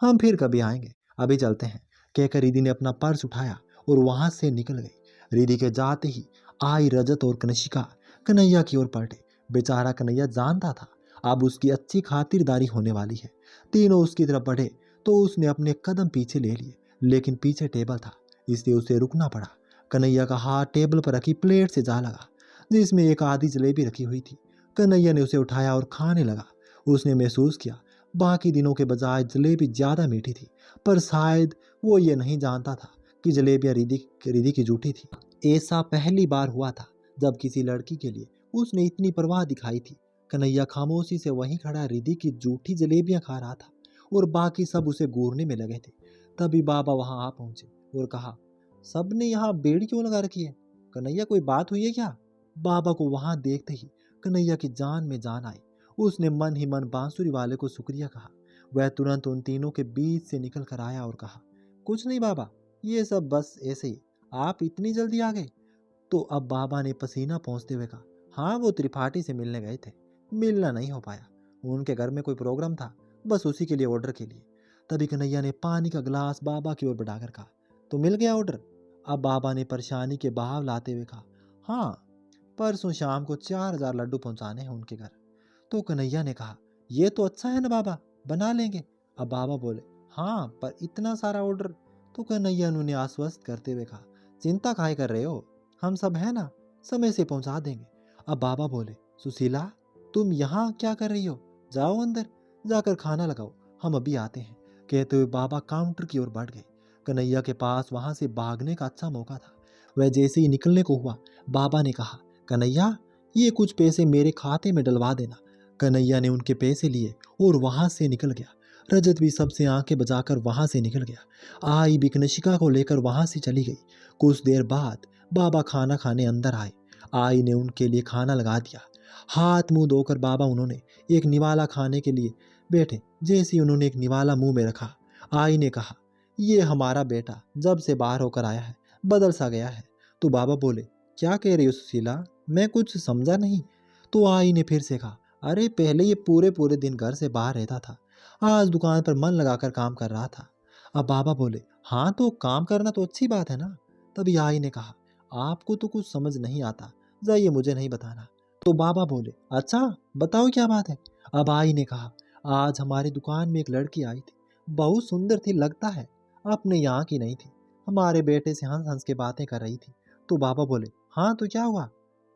हम फिर कभी आएंगे, अभी चलते हैं। कहकर रिधि ने अपना पर्स उठाया और वहां से निकल गई। रिधि के जाते ही आई, रजत और कनिष्का कन्हैया की ओर पलटे। बेचारा कन्हैया जानता था अब उसकी अच्छी खातिरदारी होने वाली है। तीनों उसकी तरफ बढ़े तो उसने अपने कदम पीछे ले लिए, लेकिन पीछे टेबल था इसलिए उसे रुकना पड़ा। कन्हैया का हाथ टेबल पर रखी प्लेट से जा लगा जिसमें एक आधी जलेबी रखी हुई थी। कन्हैया ने उसे उठाया और खाने लगा। उसने महसूस किया बाकी दिनों के बजाय जलेबी ज्यादा मीठी थी, पर शायद वो ये नहीं जानता था कि जलेबियां रिधि की जूठी थी। ऐसा पहली बार हुआ था जब किसी लड़की के लिए उसने इतनी परवाह दिखाई थी। कन्हैया खामोशी से वहीं खड़ा रिधि की जूठी जलेबियां खा रहा था और बाकी सब उसे घूरने में लगे थे। तभी बाबा वहां आ पहुंचे और कहा, सबने यहाँ बेड़ी क्यों लगा रखी है? कन्हैया, कोई बात हुई है क्या? बाबा को वहां देखते ही कन्हैया की जान में जान आई। उसने मन ही मन बांसुरी वाले को शुक्रिया कहा। वह तुरंत उन तीनों के बीच से निकल कर आया और कहा, कुछ नहीं बाबा, ये सब बस ऐसे ही, आप इतनी जल्दी आ गए? तो अब बाबा ने पसीना पोंछते हुए कहा, हाँ, वो त्रिपाठी से मिलने गए थे, मिलना नहीं हो पाया, उनके घर में कोई प्रोग्राम था, बस उसी के लिए ऑर्डर के लिए। तभी कन्हैया ने पानी का गिलास बाबा की ओर बढ़ाकर कहा, तो मिल गया ऑर्डर? अब बाबा ने परेशानी के भाव लाते हुए कहा, हाँ, परसों शाम को 4,000 लड्डू पहुंचाने हैं उनके घर। तो कन्हैया ने कहा, ये तो अच्छा है ना बाबा, बना लेंगे। अब बाबा बोले, हाँ, पर इतना सारा ऑर्डर? तो कन्हैया ने उन्हें आश्वस्त करते हुए कहा, चिंता काहे कर रहे हो, हम सब है ना, समय से पहुंचा देंगे। अब बाबा बोले, सुशीला, तुम यहाँ क्या कर रही हो, जाओ अंदर जाकर खाना लगाओ, हम अभी आते हैं। कहते हुए बाबा काउंटर की ओर बढ़ गए। कन्हैया के पास वहां से भागने का अच्छा मौका था। वह जैसे ही निकलने को हुआ, बाबा ने कहा, कन्हैया ये कुछ पैसे मेरे खाते में डलवा देना। कन्हैया ने उनके पैसे लिए और वहां से निकल गया। रजत भी सबसे आंखें बचाकर वहां से निकल गया। आई विघ्नशिका को लेकर वहां से चली गई। कुछ देर बाद बाबा खाना खाने अंदर आए। आई ने उनके लिए खाना लगा दिया। हाथ मुंह धोकर बाबा उन्होंने एक निवाला खाने के लिए बैठे। जैसे ही उन्होंने एक निवाला मुंह में रखा, आई ने कहा, ये हमारा बेटा जब से बाहर होकर आया है बदल सा गया है। तो बाबा बोले, क्या कह रही हो सुशीला, मैं कुछ समझा नहीं। तो आई ने फिर से कहा, अरे पहले ये पूरे पूरे दिन घर से बाहर रहता था, आज दुकान पर मन लगाकर काम कर रहा था। अब बाबा बोले, हाँ तो काम करना तो अच्छी बात है ना। तभी आई ने कहा, आपको तो कुछ समझ नहीं आता, जाइए मुझे नहीं बताना। तो बाबा बोले, अच्छा बताओ क्या बात है। अब आई ने कहा, आज हमारी दुकान में एक लड़की आई थी, बहुत सुंदर थी, लगता है अपने यहाँ की नहीं थी। हमारे बेटे से हंस हंस के बातें कर रही थी। तो बाबा बोले, हाँ तो क्या हुआ,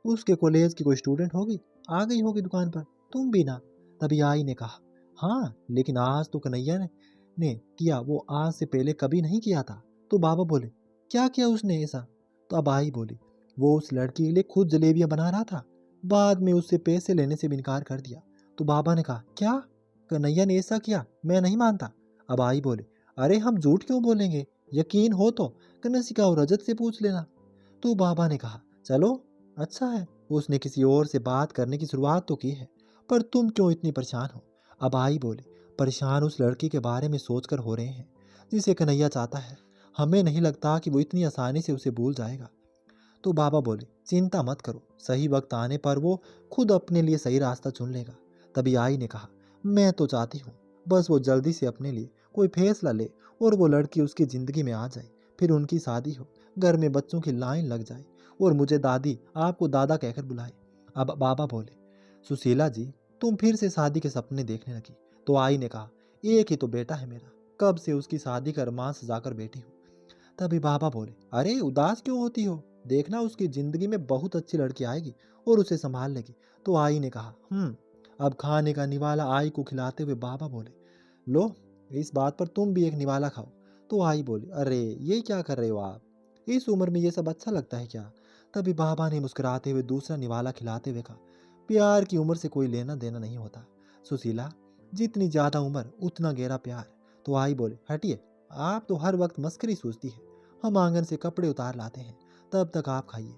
उसके कॉलेज की कोई स्टूडेंट होगी, आ गई होगी दुकान पर, तुम भी ना। तभी आई ने कहा, हाँ लेकिन आज तो कन्हैया ने किया, वो आज से पहले कभी नहीं किया था। तो बाबा बोले, क्या किया उसने ऐसा। तो अब आई बोली, वो उस लड़की के लिए खुद जलेबियां बना रहा था, बाद में उससे पैसे लेने से भी इनकार कर दिया। तो बाबा ने कहा, क्या कन्हैया ने ऐसा किया, मैं नहीं मानता। अब आई बोले, अरे हम झूठ क्यों बोलेंगे, यकीन हो तो कन्हैया और रजत से पूछ लेना। तो बाबा ने कहा, चलो अच्छा है, उसने किसी और से बात करने की शुरुआत तो की है, पर तुम क्यों इतनी परेशान हो। अब आई बोले, परेशान उस लड़की के बारे में सोचकर हो रहे हैं जिसे कन्हैया चाहता है। हमें नहीं लगता कि वो इतनी आसानी से उसे भूल जाएगा। तो बाबा बोले, चिंता मत करो, सही वक्त आने पर वो खुद अपने लिए सही रास्ता चुन लेगा। तभी आई ने कहा, मैं तो चाहती हूँ बस वो जल्दी से अपने लिए कोई फैसला ले और वो लड़की उसकी ज़िंदगी में आ जाए, फिर उनकी शादी हो, घर में बच्चों की लाइन लग जाए और मुझे दादी आपको दादा कहकर बुलाए। अब बाबा बोले, सुशीला जी तुम फिर से शादी के सपने देखने लगी। तो आई ने कहा, एक ही तो बेटा है मेरा, कब से उसकी शादी का अरमान सजाकर बैठी हूँ। तभी बाबा बोले, अरे उदास क्यों होती हो, देखना उसकी जिंदगी में बहुत अच्छी लड़की आएगी और उसे संभाल लेगी। तो आई ने कहा, अब खाने का निवाला आई को खिलाते हुए बाबा बोले, लो इस बात पर तुम भी एक निवाला खाओ। तो आई बोली, अरे ये क्या कर रहे हो आप, इस उम्र में ये सब अच्छा लगता है क्या। तभी बाबा ने मुस्कुराते हुए दूसरा निवाला खिलाते हुए कहा, प्यार की उम्र से कोई लेना देना नहीं होता सुशीला, जितनी ज्यादा उम्र उतना गहरा प्यार। तो आई बोले, हटिए, आप तो हर वक्त मस्करी सूझती है, हम आंगन से कपड़े उतार लाते हैं, तब तक आप खाइए।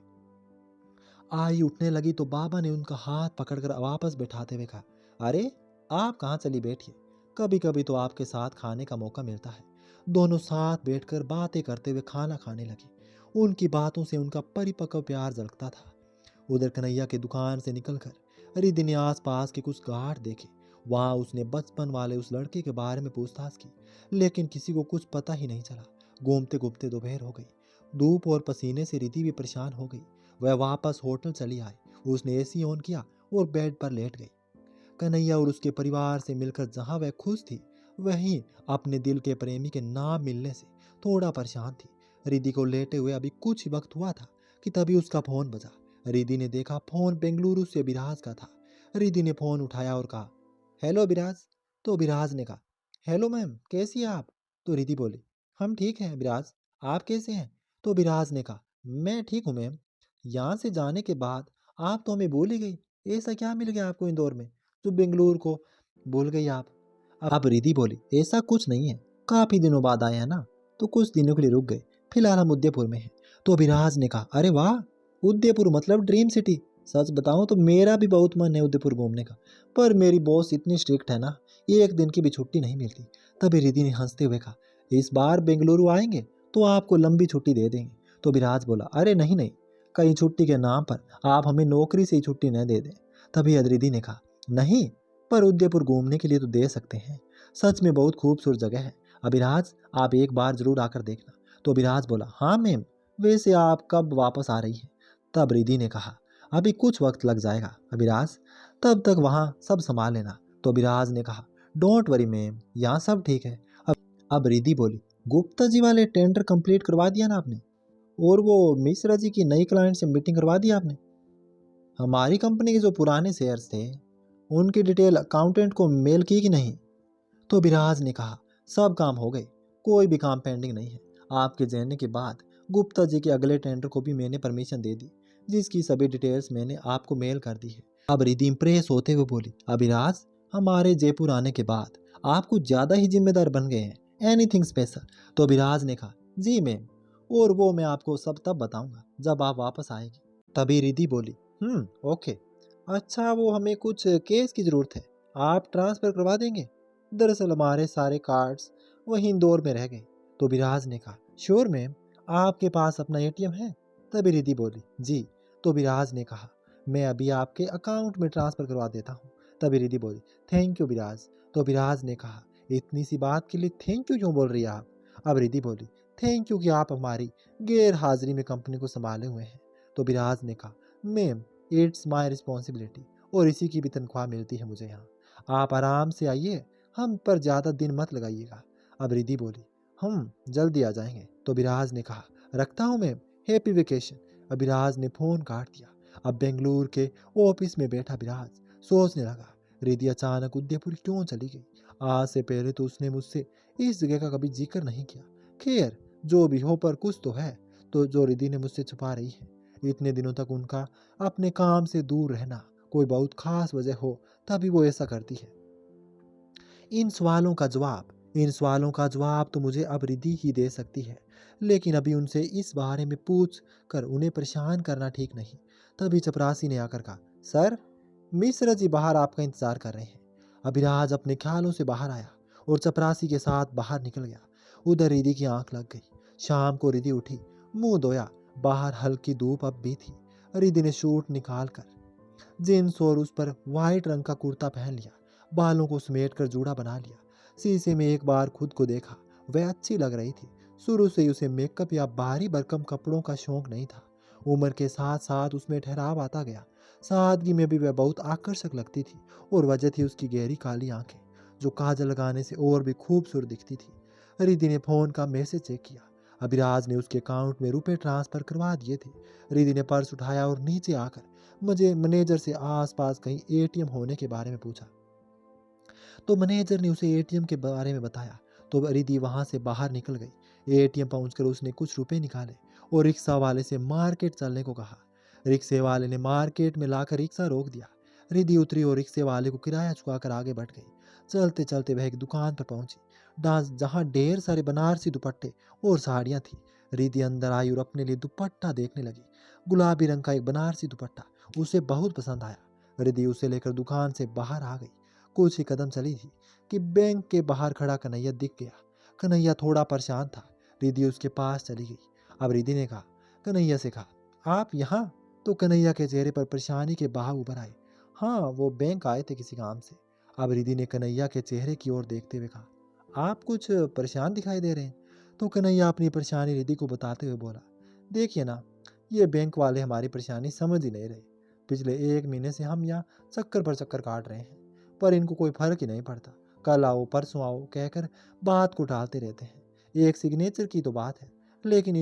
आई उठने लगी तो बाबा ने उनका हाथ पकड़कर वापस बैठाते हुए कहा, अरे आप कहाँ चली, बैठिए, कभी कभी तो आपके साथ खाने का मौका मिलता है। दोनों साथ बैठकर बातें करते हुए खाना खाने लगे। उनकी बातों से उनका परिपक्व प्यार झलकता था। उधर कन्हैया की दुकान से निकलकर रिधि ने आसपास के कुछ घाट देखे। वहां उसने बचपन वाले उस लड़के के बारे में पूछताछ की, लेकिन किसी को कुछ पता ही नहीं चला। घूमते घूमते दोपहर हो गई। धूप और पसीने से रिधि भी परेशान हो गई। वह वापस होटल चली आई। उसने एसी ऑन किया और बेड पर लेट गई। कन्हैया और उसके परिवार से मिलकर जहां वह खुश थी, वहीं अपने दिल के प्रेमी के ना मिलने से थोड़ा परेशान थी। रिधि को लेटे हुए अभी कुछ ही वक्त हुआ था कि तभी उसका फोन बजा। रिधि ने देखा फोन बेंगलुरु से विराज का था। रिधि ने फोन उठाया और कहा, हेलो विराज। तो विराज ने कहा, हेलो मैम, कैसी हैं आप। तो रिधि बोली, हम ठीक हैं विराज, आप कैसे हैं। तो विराज ने कहा, मैं ठीक हूँ मैम, यहाँ से जाने के बाद आप तो हमें भूल ही गई, ऐसा क्या मिल गया आपको इंदौर में जो बेंगलुरु को भूल गई आप। अब रिधि बोली, ऐसा कुछ नहीं है, काफी दिनों बाद आए हैं ना, तो कुछ दिनों के लिए रुक गए, फिलहाल हम उदयपुर में हैं। तो अभिराज ने कहा, अरे वाह, उदयपुर मतलब ड्रीम सिटी। सच बताऊं तो मेरा भी बहुत मन है उदयपुर घूमने का, पर मेरी बॉस इतनी स्ट्रिक्ट है ना, एक दिन की भी छुट्टी नहीं मिलती। तभी रिधि ने हंसते हुए कहा, इस बार बेंगलुरु आएंगे तो आपको लंबी छुट्टी दे देंगे। तो अभिराज बोला, अरे नहीं नहीं, कहीं छुट्टी के नाम पर आप हमें नौकरी से ही छुट्टी न दे दें। तभी रिधि ने कहा, नहीं, पर उदयपुर घूमने के लिए तो दे सकते हैं, सच में बहुत खूबसूरत जगह है। अभिराज आप एक बार जरूर आकर देखना। तो अभिराज बोला, हाँ मैम, वैसे आप कब वापस आ रही हैं। तब रिधि ने कहा, अभी कुछ वक्त लग जाएगा अभिराज, तब तक वहाँ सब संभाल लेना। तो अभिराज ने कहा, डोंट वरी मैम, यहाँ सब ठीक है। अब रिधि बोली, गुप्ता जी वाले टेंडर कंप्लीट करवा दिया ना आपने, और वो मिश्रा जी की नई क्लाइंट से मीटिंग करवा दी आपने। हमारी कंपनी के जो पुराने शेयर्स थे उनकी डिटेल अकाउंटेंट को मेल की कि नहीं। तो विराज ने कहा, सब काम हो गए, कोई भी काम पेंडिंग नहीं है। आपके जाने के बाद गुप्ता जी के अगले टेंडर को भी मैंने परमिशन दे दी, जिसकी सभी डिटेल्स मैंने आपको मेल कर दी है। अब रिद्धि इम्प्रेस होते हुए बोली, अभिराज, हमारे जयपुर आने के बाद आप कुछ ज्यादा ही जिम्मेदार बन गए हैं। Anything special? तो अभिराज ने कहा, जी मैम, और वो मैं आपको सब तब बताऊंगा जब आप वापस आएगी। तभी रिद्धि बोली, ओके। अच्छा, वो हमें कुछ केस की जरूरत है, आप ट्रांसफर करवा देंगे? दरअसल हमारे सारे कार्ड्स वहीं इंदौर में रह गए। तो विराज ने कहा, श्योर मैम, आपके पास अपना एटीएम है? तभी रिद्धि बोली, जी। तो विराज ने कहा, मैं अभी आपके अकाउंट में ट्रांसफर करवा देता हूँ। तभी रिद्धि बोली, थैंक यू विराज। तो विराज ने कहा, इतनी सी बात के लिए थैंक यू क्यों बोल रही है आप? अब रिद्धि बोली, थैंक यू कि आप हमारी गैर हाजिरी में कंपनी को संभाले हुए हैं। तो विराज ने कहा, मैम, इट्स माई रिस्पॉन्सिबिलिटी, और इसी की भी तनख्वाह मिलती है मुझे यहाँ। आप आराम से आइए, हम पर ज़्यादा दिन मत लगाइएगा। अब रिद्धि बोली, हम जल्दी आ जाएंगे। तो विराज ने कहा, रखता हूँ मैम, हैप्पी वेकेशन। अब विराज ने फ़ोन काट दिया। अब बेंगलुरु के ऑफिस में बैठा विराज सोचने लगा, रिद्धि अचानक उदयपुर क्यों चली गई? आज से पहले तो उसने मुझसे इस जगह का कभी जिक्र नहीं किया। खैर, जो भी हो, पर कुछ तो है तो जो रिद्धि ने मुझसे छुपा रही है। इतने दिनों तक उनका अपने काम से दूर रहना कोई बहुत खास वजह हो, तभी वो ऐसा करती है। इन सवालों का जवाब तो मुझे अब रिद्धि ही दे सकती है, लेकिन अभी उनसे इस बारे में पूछ कर उन्हें परेशान करना ठीक नहीं। तभी चपरासी ने आकर कहा, सर, मिश्रा जी बाहर आपका इंतजार कर रहे हैं। अभिराज अपने ख्यालों से बाहर आया और चपरासी के साथ बाहर निकल गया। उधर रिद्धि की आंख लग गई। शाम को रिद्धि उठी, मुंह धोया। बाहर हल्की धूप अब भी थी। रिद्धि ने शूट निकाल कर जींस और उस पर वाइट रंग का कुर्ता पहन लिया, बालों को समेट कर जूड़ा बना लिया। शीशे में एक बार खुद को देखा, वह अच्छी लग रही थी। शुरू से ही उसे मेकअप या भारी भरकम कपड़ों का शौक नहीं था। उम्र के साथ साथ उसमें ठहराव आता गया। सादगी में भी वह बहुत आकर्षक लगती थी, और वजह थी उसकी गहरी काली आंखें, जो काजल लगाने से और भी खूबसूरत दिखती थी। रिद्धि ने फोन का मैसेज चेक किया। अभिराज ने उसके अकाउंट में रुपए ट्रांसफर करवा दिए थे। रिद्धि ने पर्स उठाया और नीचे आकर मुझे मैनेजर से आसपास कहीं एटीएम होने के बारे में पूछा। तो मैनेजर ने उसे एटीएम के बारे में बताया। तो रिद्धि वहां से बाहर निकल गई। एटीएम पहुंचकर उसने कुछ रुपए निकाले और रिक्शा वाले से मार्केट चलने को कहा। रिक्शे वाले ने मार्केट में लाकर रिक्शा रोक दिया। रिद्धि उतरी और रिक्शे वाले को किराया चुकाकर आगे बढ़ गई। चलते चलते वह एक दुकान पर पहुंची, जहाँ ढेर सारे बनारसी दुपट्टे और साड़ियां थी। रिद्धि अंदर आई और अपने लिए दुपट्टा देखने लगी। गुलाबी रंग का एक बनारसी दुपट्टा उसे बहुत पसंद आया। रिद्धि उसे लेकर दुकान से बाहर आ गई। कुछ ही कदम चली थी कि बैंक के बाहर खड़ा कन्हैया दिख गया। कन्हैया थोड़ा परेशान था। रिद्धि उसके पास चली गई। अब रिद्धि ने कहा, कन्हैया से कहा, आप यहाँ? तो कन्हैया के चेहरे पर परेशानी के भाव उभर आए। हाँ, वो बैंक आए थे किसी काम से। अब रिद्धि ने कन्हैया के चेहरे की ओर देखते हुए कहा, आप कुछ परेशान दिखाई दे रहे हैं। तो कन्हैया अपनी परेशानी रिद्धि को बताते हुए बोला, देखिए ना, ये बैंक वाले हमारी परेशानी समझ ही नहीं रहे। पिछले 1 महीने से हम यहाँ चक्कर पर चक्कर काट रहे हैं, पर इनको कोई फर्क ही नहीं पड़ता। कल आओ परसों आओ कहकर बात को टालते रहते हैं। एक सिग्नेचर की तो बात है, लेकिन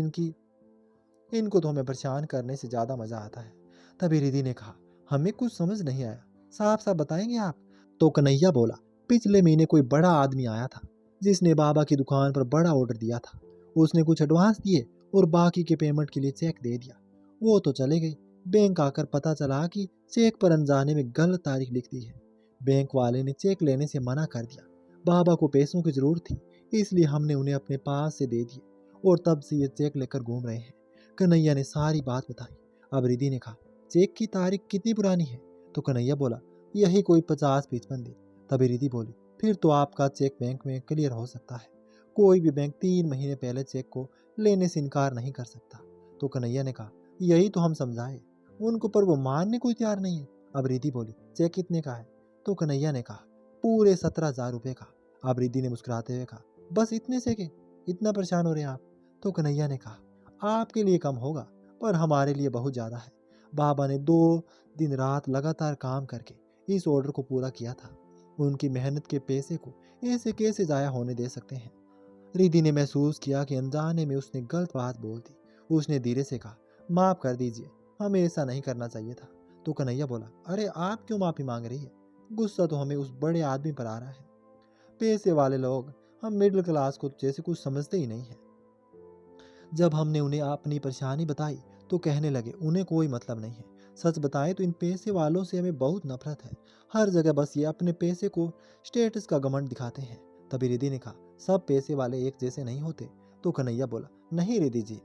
इनको तो हमें परेशान करने से ज़्यादा मज़ा आता है। तभी रिद्धि ने कहा, हमें कुछ समझ नहीं आया, साफ साफ बताएंगे आप? तो कन्हैया बोला, पिछले महीने कोई बड़ा आदमी आया था, जिसने बाबा की दुकान पर बड़ा ऑर्डर दिया था। उसने कुछ एडवांस दिए और बाकी के पेमेंट के लिए चेक दे दिया। वो तो चले गए। बैंक आकर पता चला कि चेक पर अनजाने में गलत तारीख लिख दी है। बैंक वाले ने चेक लेने से मना कर दिया। बाबा को पैसों की जरूरत थी, इसलिए हमने उन्हें अपने पास से दे दिए, और तब से ये चेक लेकर घूम रहे हैं। कन्हैया ने सारी बात बताई। अब रिद्धि ने कहा, चेक की तारीख कितनी पुरानी है? तो कन्हैया बोला, यही कोई 50-55 दिन। तभी रिद्धि बोली, फिर तो आपका चेक बैंक में क्लियर हो सकता है। कोई भी बैंक 3 महीने पहले चेक को लेने से इनकार नहीं कर सकता। तो कन्हैया ने कहा, यही तो हम समझाए उनको, पर वो मानने को तैयार नहीं है। अब रिद्धि बोली, चेक कितने का है? तो कन्हैया ने कहा, पूरे 17,000 रुपये का। अब रिद्धि ने मुस्कुराते हुए कहा, बस इतने से के इतना परेशान हो रहे हैं आप? तो कन्हैया ने कहा, आपके लिए कम होगा, पर हमारे लिए बहुत ज़्यादा है। बाबा ने 2 दिन रात लगातार काम करके इस ऑर्डर को पूरा किया था। उनकी मेहनत के पैसे को ऐसे कैसे ज़ाया होने दे सकते हैं? रिद्धि ने महसूस किया कि अनजाने में उसने गलत बात बोल दी। उसने धीरे से कहा, माफ़ कर दीजिए, हमें ऐसा नहीं करना चाहिए था। तो कन्हैया बोला, अरे आप क्यों माफ़ी मांग रही है? गुस्सा तो हमें उस बड़े आदमी पर आ रहा है। पैसे वाले लोग हम मिडिल क्लास को जैसे कुछ समझते ही नहीं है। जब हमने उन्हें अपनी परेशानी बताई तो कहने लगे उन्हें कोई मतलब नहीं है। सच बताएं तो इन पैसे वालों से हमें बहुत नफरत है। हर जगह बस ये अपने पैसे को स्टेटस का घमंड दिखाते हैं। तभी रिद्धि ने कहा, सब पैसे वाले एक जैसे नहीं होते। तो कन्हैया बोला, नहीं रिद्धि जी,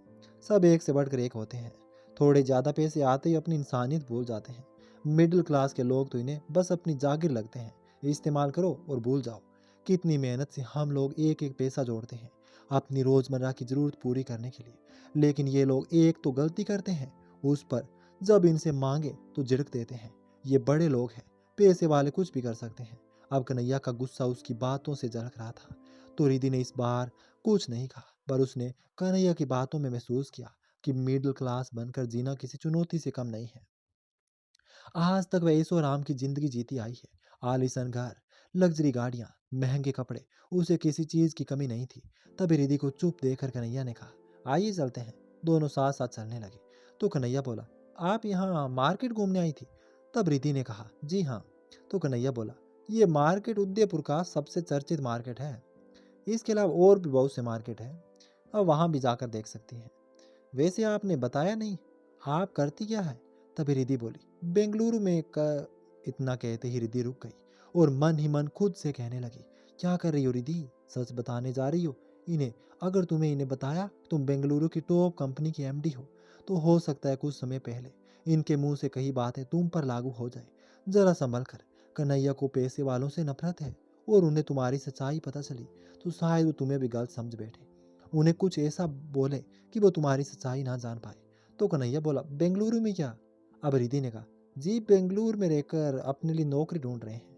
सब एक से बढ़कर एक होते हैं। थोड़े ज़्यादा पैसे आते ही अपनी इंसानियत भूल जाते हैं। मिडिल क्लास के लोग तो इन्हें बस अपनी जागीर लगते हैं। इस्तेमाल करो और भूल जाओ। कितनी मेहनत से हम लोग एक एक पैसा जोड़ते हैं अपनी रोजमर्रा की जरूरत पूरी करने के लिए, लेकिन ये लोग एक तो गलती करते हैं, उस पर जब इनसे मांगे तो झिड़क देते हैं। ये बड़े लोग हैं, पैसे वाले कुछ भी कर सकते हैं। अब कन्हैया का गुस्सा उसकी बातों से झलक रहा था। तो रिधि ने इस बार कुछ नहीं कहा, पर उसने कन्हैया की बातों में महसूस किया कि मिडिल क्लास बनकर जीना किसी चुनौती से कम नहीं है। आज तक वह ऐशो आराम की जिंदगी जीती आई है। आलीशान घर, लग्जरी गाड़ियां, महंगे कपड़े, उसे किसी चीज की कमी नहीं थी। तभी रिधि को चुप देखकर कन्हैया ने कहा, आइए चलते हैं। दोनों साथ साथ चलने लगे। तो कन्हैया बोला, आप यहाँ मार्केट घूमने आई थी? तब रिधि ने कहा, जी हाँ। तो कन्हैया बोला, ये मार्केट उदयपुर का सबसे चर्चित मार्केट है। इसके अलावा और भी बहुत से मार्केट है, अब वहां भी जाकर देख सकती हैं। वैसे आपने बताया नहीं, आप करती क्या है? तभी रिधि बोली, बेंगलुरु में इतना कहते ही रिधि रुक गई और मन ही मन खुद से कहने लगी, क्या कर रही हो रिधि? सच बताने जा रही हो इन्हें? अगर तुम्हें इन्हें बताया तुम बेंगलुरु की टॉप कंपनी की एमडी हो, तो हो सकता है कुछ समय पहले इनके मुंह से कही बातें तुम पर लागू हो जाए। जरा संभल कर। कन्हैया को पैसे वालों से नफरत है और उन्हें तुम्हारी सच्चाई पता चली तो शायद वो तुम्हें भी गलत समझ बैठे। उन्हें कुछ ऐसा बोले कि वो तुम्हारी सच्चाई ना जान पाए। तो कन्हैया बोला, बेंगलुरु में क्या? अब रिधि ने कहा, जी बेंगलुरु में रहकर अपने लिए नौकरी ढूंढ रहे हैं।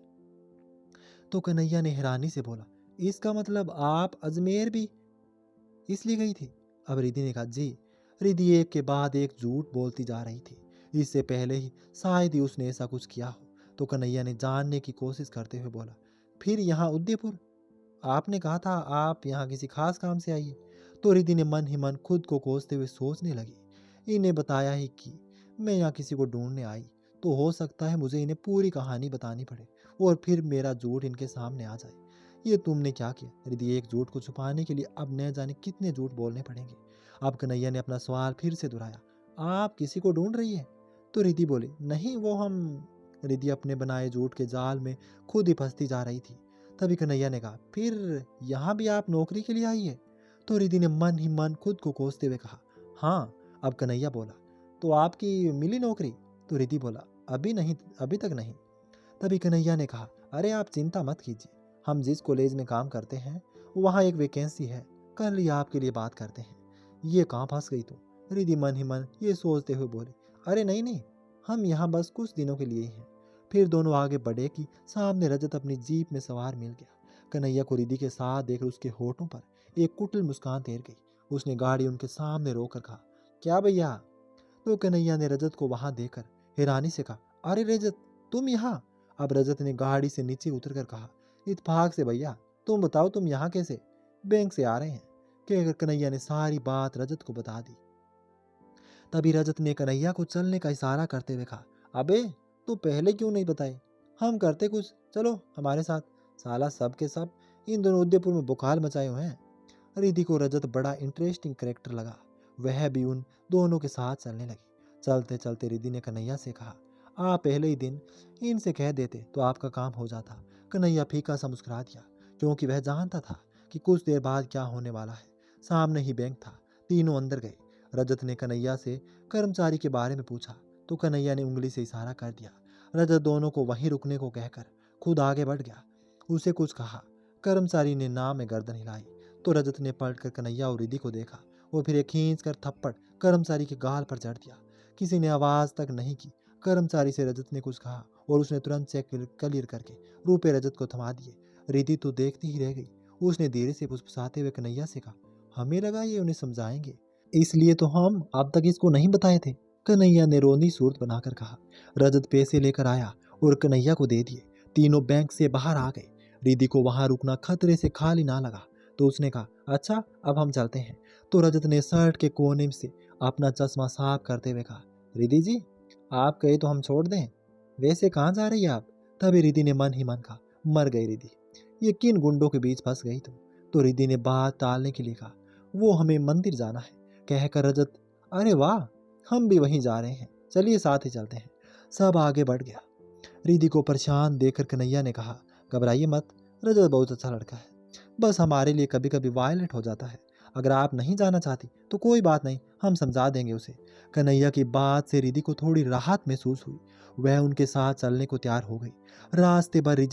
तो कन्हैया ने हैरानी से बोला, इसका मतलब आप अजमेर भी इसलिए गई थी? अब रिधि ने कहा, जी। रिधि एक के बाद एक झूठ बोलती जा रही थी। इससे पहले ही शायद ही उसने ऐसा कुछ किया हो। तो कन्हैया ने जानने की कोशिश करते हुए बोला, फिर यहाँ उदयपुर? आपने कहा था आप यहाँ किसी खास काम से आई है। तो रिधि ने मन ही मन खुद को कोसते हुए सोचने लगी, इन्हें बताया ही कि मैं यहाँ किसी को ढूंढने आई, तो हो सकता है मुझे इन्हें पूरी कहानी बतानी पड़े और फिर मेरा झूठ इनके सामने आ जाए। ये तुमने क्या किया रिधि? एक झूठ को छुपाने के लिए अब न जाने कितने झूठ बोलने पड़ेंगे। अब कन्हैया ने अपना सवाल फिर से दोहराया, आप किसी को ढूंढ रही है? तो रिधि बोली, नहीं वो हम। रिधि अपने बनाए झूठ के जाल में खुद ही फंसती जा रही थी। तभी कन्हैया ने कहा, फिर यहाँ भी आप नौकरी के लिए आई है? तो रिधि ने मन ही मन खुद को कोसते हुए कहा, हाँ। अब कन्हैया बोला, तो आपकी मिली नौकरी? तो रिधि बोला, अभी नहीं, अभी तक नहीं। तभी कन्हैया ने कहा, अरे आप चिंता मत कीजिए, हम जिस कॉलेज में काम करते हैं वहाँ एक वैकेंसी है, कल ही आपके लिए बात करते हैं। ये कहाँ फंस गई तू? रिधि मन ही मन ये सोचते हुए बोली, अरे नहीं नहीं, हम यहाँ बस कुछ दिनों के लिए ही हैं। फिर दोनों आगे बढ़े कि सामने रजत अपनी जीप में सवार मिल गया। कन्हैया को रिधि के साथ देखकर उसके होठों पर एक कुटिल मुस्कान तैर गई। उसने गाड़ी उनके सामने रोककर कहा, क्या भैया? तो कन्हैया ने रजत को वहां देखकर हैरानी से कहा, अरे रजत, तुम यहाँ? अब रजत ने गाड़ी से नीचे उतरकर कहा, इत्तेफाक से भैया, तुम बताओ तुम यहाँ कैसे? बैंक से आ रहे हैं, कहकर कन्हैया ने सारी बात रजत को बता दी। तभी रजत ने कन्हैया को चलने का इशारा करते हुए कहा, अबे तू पहले क्यों नहीं बताए? हम करते कुछ, चलो हमारे साथ। साला सब के सब इन दोनों उदयपुर में बुखार मचाए हुए हैं। रिधि को रजत बड़ा इंटरेस्टिंग करेक्टर लगा। वह भी उन दोनों के साथ चलने लगी। चलते चलते रिधि ने कन्हैया से कहा, आप पहले ही दिन इनसे कह देते तो आपका काम हो जाता। कन्हैया फीका सा मुस्कुरा दिया, क्योंकि वह जानता था कि कुछ देर बाद क्या होने वाला है। सामने ही बैंक था। तीनों अंदर गए। रजत ने कन्हैया से कर्मचारी के बारे में पूछा तो कन्हैया ने उंगली से इशारा कर दिया। रजत दोनों को वहीं रुकने को कहकर खुद आगे बढ़ गया। उसे कुछ कहा। कर्मचारी ने नाम में गर्दन हिलाई तो रजत ने पलटकर कन्हैया और रिधि को देखा और फिर एक खींच कर थप्पड़ कर्मचारी के गाल पर जड़ दिया। किसी ने आवाज तक नहीं की। कर्मचारी से रजत ने कुछ कहा और उसने तुरंत चेक क्लियर करके रुपए रजत को थमा दिए। रिधि तो देखती ही रह गई। उसने धीरे से फुसफुसाते हुए कन्हैया से कहा, हमें लगा ये उन्हें समझाएंगे, इसलिए तो हम अब तक इसको नहीं बताए थे। कन्हैया ने रोनी सूरत बनाकर कहा। रजत पैसे लेकर आया और कन्हैया को दे दिए। तीनों बैंक से बाहर आ गए। रिधि को वहां रुकना खतरे से खाली ना लगा तो उसने कहा, अच्छा अब हम चलते हैं। तो रजत ने शर्ट के कोने से अपना चश्मा साफ करते हुए कहा, रिधि जी आप कहे तो हम छोड़ दें? वैसे कहाँ जा रही है आप? तभी रिधि ने मन ही मन कहा, मर गई रिधि, ये किन गुंडों के बीच फंस गई तुम? तो रिद्धि ने बात टालने के लिए कहा, वो हमें मंदिर जाना है। कहकर रजत, अरे वाह, हम भी वहीं जा रहे हैं, चलिए साथ ही चलते हैं। सब आगे बढ़ गया। रिद्धि को परेशान देखकर कन्हैया ने कहा, घबराइए मत, रजत बहुत अच्छा लड़का है, बस हमारे लिए कभी कभी वायलेंट हो जाता है। अगर आप नहीं जाना चाहती तो कोई बात नहीं, हम समझा देंगे उसे। कन्हैया की बात से रिद्धि को थोड़ी राहत महसूस हुई। वह उनके साथ चलने को तैयार हो गई। रास्ते भर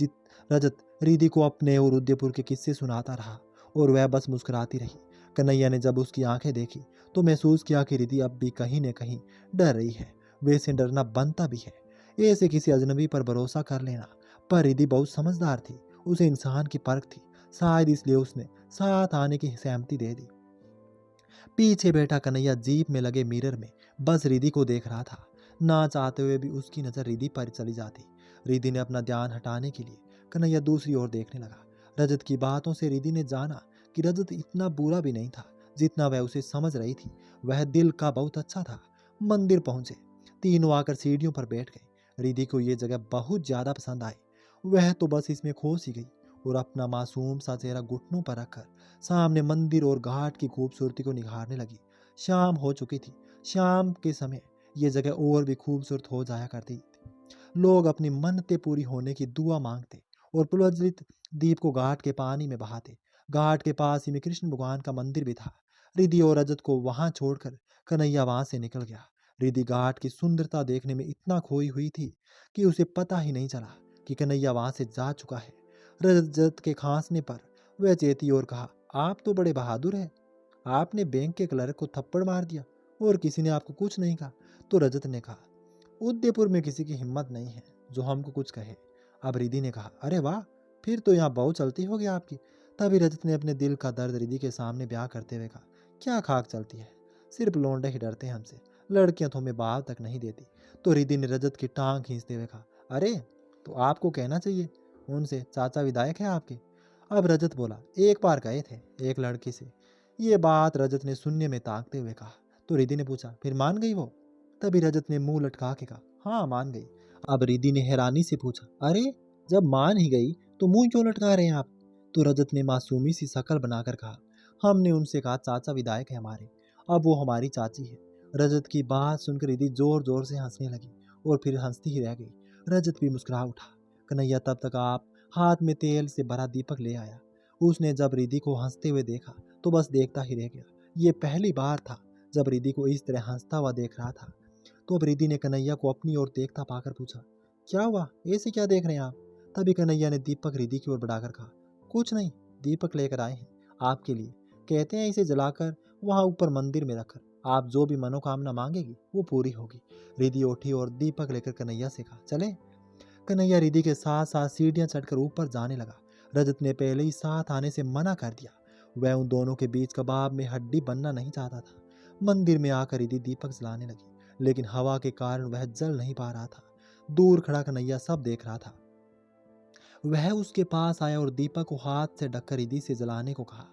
रजत रिद्धि को अपने और उदयपुर के किस्से सुनाता रहा और वह बस मुस्कुराती रही। कन्हैया ने जब उसकी आंखें देखी तो महसूस किया कि रिद्धि अब भी कहीं न कहीं डर रही है। वैसे डरना बनता भी है, ऐसे किसी अजनबी पर भरोसा कर लेना। पर रिद्धि बहुत समझदार थी, उसे इंसान की परख थी, शायद इसलिए उसने साथ आने की सहमति दे दी। पीछे बैठा कन्हैया जीप में लगे मिरर में बस रिद्धि को देख रहा था। ना चाहते हुए भी उसकी नजर रिद्धि पर चली जाती। रिद्धि ने अपना ध्यान हटाने के लिए कन्हैया दूसरी ओर देखने लगा। रजत की बातों से रिद्धि ने जाना कि रजत इतना बुरा भी नहीं था जितना वह उसे समझ रही थी। वह दिल का बहुत अच्छा था। मंदिर पहुंचे, तीनों आकर सीढ़ियों पर बैठ गए। रिद्धि को यह जगह बहुत ज्यादा पसंद आई। वह तो बस इसमें खोस ही गई और अपना मासूम सा चेहरा घुटनों पर रखकर सामने मंदिर और घाट की खूबसूरती को निखारने लगी। शाम हो चुकी थी। शाम के समय यह जगह और भी खूबसूरत हो जाया करती थी। लोग अपनी मन्नतें पूरी होने की दुआ मांगते और प्रज्वलित दीप को घाट के पानी में बहाते। घाट के पास ही में कृष्ण भगवान का मंदिर भी था। रिद्धि और रजत को वहां छोड़कर कन्हैया वहां से निकल गया। रिद्धि घाट की सुंदरता देखने में इतना खोई हुई थी कि उसे पता ही नहीं चला कि कन्हैया वहां से जा चुका है। रजत के खांसने पर वह चेती और कहा, आप तो बड़े बहादुर हैं, आपने बैंक के क्लर्क को थप्पड़ मार दिया और किसी ने आपको कुछ नहीं कहा। तो रजत ने कहा, उदयपुर में किसी की हिम्मत नहीं है जो हमको कुछ कहे। अब रिद्धि ने कहा, अरे वाह, फिर तो यहाँ बहुत चलती होगी आपकी। तभी रजत ने अपने दिल का दर्द रिद्धि के सामने बयां करते हुए कहा, क्या खाक चलती है, सिर्फ लौंडे ही डरते हैं हमसे, लड़कियां तो हमें बात तक नहीं देती। तो रिद्धि ने रजत की टांग खींचते हुए कहा, अरे तो आपको कहना चाहिए उनसे, चाचा विधायक है आपके। अब रजत बोला, एक बार गए थे एक लड़की से। ये बात रजत ने शून्य में ताकते हुए कहा। तो रिद्धि ने पूछा, फिर मान गई वो? तभी रजत ने मुंह लटका के कहा, हाँ मान गई। अब रिद्धि ने हैरानी से पूछा, अरे जब मान ही गई तो मुंह क्यों लटका रहे हैं आप? तो रजत ने मासूमी सी शकल बनाकर कहा, हमने उनसे कहा चाचा विधायक है हमारे, अब वो हमारी चाची है। रजत की बात सुनकर रिद्धि जोर जोर से हंसने लगी और फिर हंसती ही रह गई। रजत भी मुस्कुरा उठा। कन्हैया तब तक आप हाथ में तेल से भरा दीपक ले आया। उसने जब रिद्धि को हंसते हुए देखा तो बस देखता ही रह गया। ये पहली बार था जब रिद्धि को इस तरह हंसता हुआ देख रहा था। तो अब रिद्धि ने कन्हैया को अपनी ओर देखता पाकर पूछा, क्या हुआ, ऐसे क्या देख रहे हैं आप? तभी कन्हैया ने दीपक रिद्धि की ओर बढ़ाकर कहा, कुछ नहीं, दीपक लेकर आए हैं आपके लिए। कहते हैं इसे जलाकर वहां ऊपर मंदिर में रखकर आप जो भी मनोकामना मांगेगी वो पूरी होगी। रिद्धि उठी और दीपक लेकर कन्हैया से कहा, चले। कन्हैया रिद्धि के साथ साथ सीढ़ियां चढ़कर ऊपर जाने लगा। रजत ने पहले ही साथ आने से मना कर दिया। वह उन दोनों के बीच कबाब में हड्डी बनना नहीं चाहता था। मंदिर में आकर रिद्धि दीपक जलाने लगी, लेकिन हवा के कारण वह जल नहीं पा रहा था। दूर खड़ा कन्हैया सब देख रहा था। वह उसके पास आया और दीपक को हाथ से ढककर रिद्धि से जलाने को कहा।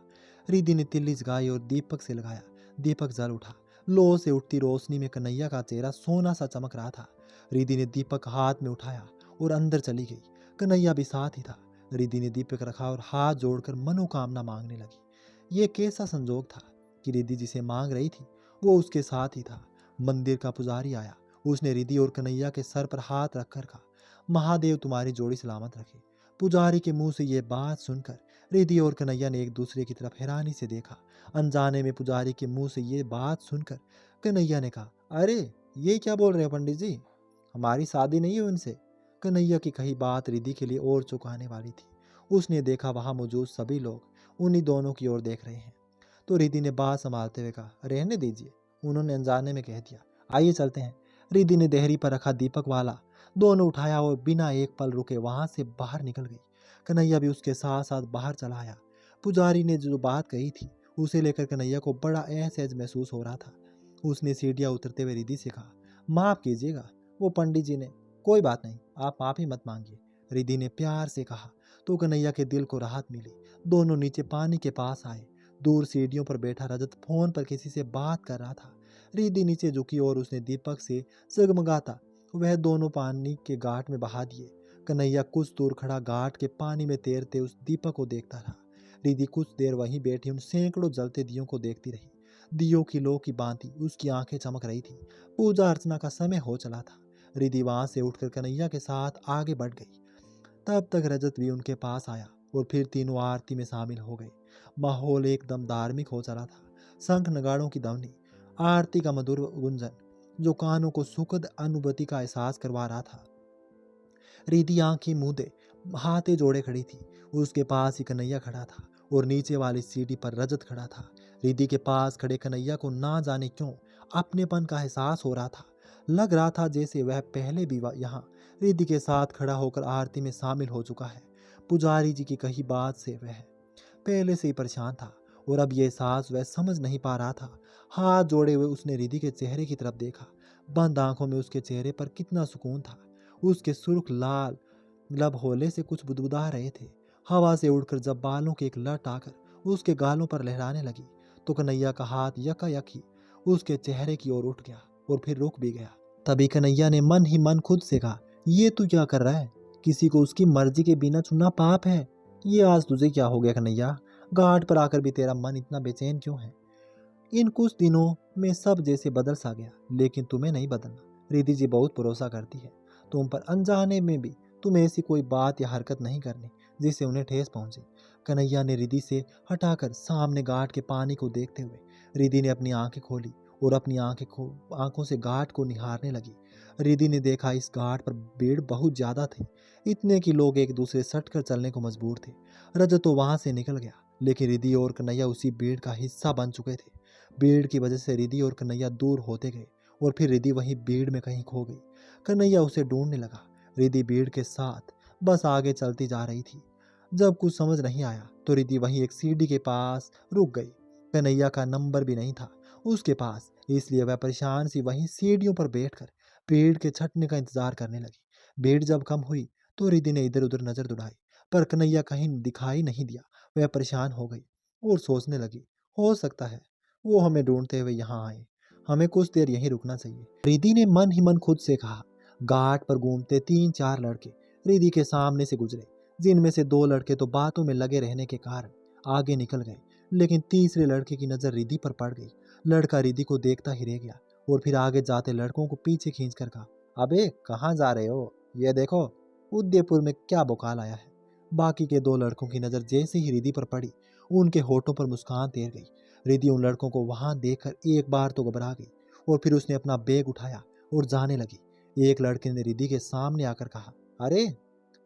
रिद्धि ने तिल्ली जगाई और दीपक से लगाया। दीपक जल उठा। लो से उठती रोशनी में कन्हैया का चेहरा सोना सा चमक रहा था। रिद्धि ने दीपक हाथ में उठाया और अंदर चली गई। कन्हैया भी साथ ही था। रिद्धि ने दीपक रखा और हाथ जोड़कर मनोकामना मांगने लगी। ये कैसा संजोग था कि रिद्धि जिसे मांग रही थी वो उसके साथ ही था। मंदिर का पुजारी आया। उसने रिद्धि और कन्हैया के सर पर हाथ रखकर कहा, महादेव तुम्हारी जोड़ी सलामत रखे। पुजारी के मुंह से यह बात सुनकर रिद्धि और कन्हैया ने एक दूसरे की तरफ हैरानी से देखा। अनजाने में पुजारी के मुंह से यह बात सुनकर कन्हैया ने कहा, अरे ये क्या बोल रहे हैं पंडित जी, हमारी शादी नहीं हुई उनसे। कन्हैया की कही बात रिद्धि के लिए और चौंकाने वाली थी। उसने देखा वहां मौजूद सभी लोग उन्हीं दोनों की ओर देख रहे हैं। तो रिद्धि ने बात संभालते हुए कहा, रहने दीजिए, उन्होंने अनजाने में कह दिया, आइए चलते हैं। रिद्धि ने देहरी पर रखा दीपक वाला दोनों उठाया और बिना एक पल रुके वहां से बाहर निकल गई। कन्हैया भी उसके साथ साथ बाहर चला आया। पुजारी ने जो बात कही थी उसे लेकर कन्हैया को बड़ा असहज महसूस हो रहा था। उसने सीढ़ियां उतरते हुए रिद्धि से कहा, माफ कीजिएगा, वो पंडित जी ने, कोई बात नहीं, आप माफी मत मांगिए। रिद्धि ने प्यार से कहा। तो कन्हैया के दिल को राहत मिली। दोनों नीचे पानी के पास आए। दूर सीढ़ियों पर बैठा रजत फोन पर किसी से बात कर रहा था। रिद्धि नीचे झुकी और उसने दीपक से जगमगाता वह दोनों पानी के घाट में बहा दिए। कन्हैया कुछ दूर खड़ा घाट के पानी में तैरते उस दीपक को देखता रहा। रिद्धि कुछ देर वहीं बैठी उन सैकड़ों जलते दियों को देखती रही। दियों की लो की भांति उसकी आंखें चमक रही थी। पूजा अर्चना का समय हो चला था। रिद्धि वहां से उठकर कन्हैया के साथ आगे बढ़ गई। तब तक रजत भी उनके पास आया और फिर तीनों आरती में शामिल हो गए। माहौल एकदम धार्मिक हो चला था। शंख नगाड़ों की ध्वनि, आरती का मधुर गुंजन जो कानों को सुखद अनुभूति का एहसास करवा रहा था। रिधि आंखें मूंदे हाथे जोड़े खड़ी थी। उसके पास ही कन्हैया खड़ा था और नीचे वाली सीढ़ी पर रजत खड़ा था। रिधि के पास खड़े कन्हैया को ना जाने क्यों अपनेपन का एहसास हो रहा था। लग रहा था जैसे वह पहले भी यहाँ रिधि के साथ खड़ा होकर आरती में शामिल हो चुका है। पुजारी जी की कही बात से वह पहले से ही परेशान था और अब ये एहसास वह समझ नहीं पा रहा था। हाथ जोड़े हुए उसने रिधि के चेहरे की तरफ देखा। बंद आंखों में उसके चेहरे पर कितना सुकून था। उसके सुर्ख लाल लब होले से कुछ बुदबुदा रहे थे। हवा से उड़कर जब बालों की एक लट आकर उसके गालों पर लहराने लगी तो कन्हैया का हाथ यकायक ही उसके चेहरे की ओर उठ गया और फिर रुक भी गया। तभी कन्हैया ने मन ही मन खुद से कहा, ये तू क्या कर रहा है? किसी को उसकी मर्जी के बिना छूना पाप है। ये आज तुझे क्या हो गया कन्हैया? घाट पर आकर भी तेरा मन इतना बेचैन क्यों है? इन कुछ दिनों में सब जैसे बदल सा गया, लेकिन तुम्हें नहीं बदलना। रिधि जी बहुत भरोसा करती है तुम पर। अनजाने में भी तुम्हें ऐसी कोई बात या हरकत नहीं करनी जिससे उन्हें ठेस पहुंचे। कन्हैया ने रिधि से हटाकर सामने घाट के पानी को देखते हुए रिधि ने अपनी आंखें खोली और अपनी आंखों से घाट को निहारने लगी। रिधि ने देखा इस घाट पर भीड़ बहुत ज्यादा थी। इतने कि लोग एक दूसरे सट कर चलने को मजबूर थे। रजत तो वहां से निकल गया, लेकिन रिधि और कन्हैया उसी भीड़ का हिस्सा बन चुके थे। भीड़ की वजह से रिधि और कन्हैया दूर होते गए और फिर रिधि वहीं भीड़ में कहीं खो गई। कन्हैया उसे ढूंढने लगा। रिधि भीड़ के साथ बस आगे चलती जा रही थी। जब कुछ समझ नहीं आया तो रिधि वहीं एक सीढ़ी के पास रुक गई। कन्हैया का नंबर भी नहीं था उसके पास, इसलिए वह परेशान सी वहीं सीढ़ियों पर बैठकर भीड़ के छटने का इंतजार करने लगी। भीड़ जब कम हुई तो रिधि ने इधर उधर नजर दौड़ाई, पर कन्हैया कहीं दिखाई नहीं दिया। वह परेशान हो गई और सोचने लगी, हो सकता है वो हमें ढूंढते हुए यहाँ आए। हमें कुछ देर यहीं रुकना चाहिए। रिधि ने मन ही मन खुद से कहा। घाट पर घूमते 3-4 लड़के रिधि के सामने से गुजरे, जिनमें से 2 लड़के तो बातों में लगे रहने के कारण आगे निकल गए, लेकिन तीसरे लड़के की नजर रिधि पर पड़ गई। लड़का रिधि को देखता ही रह गया और फिर आगे जाते लड़कों को पीछे खींच कर कहा, अबे कहाँ जा रहे हो? ये देखो उदयपुर में क्या बुकाल आया है। बाकी के 2 लड़कों की नजर जैसे ही रिधि पर पड़ी, उनके होठों पर मुस्कान तैर गई। रिधि उन लड़कों को वहां देखकर एक बार तो घबरा गई और फिर उसने अपना बैग उठाया और जाने लगी। एक लड़के ने रिधि के सामने आकर कहा, अरे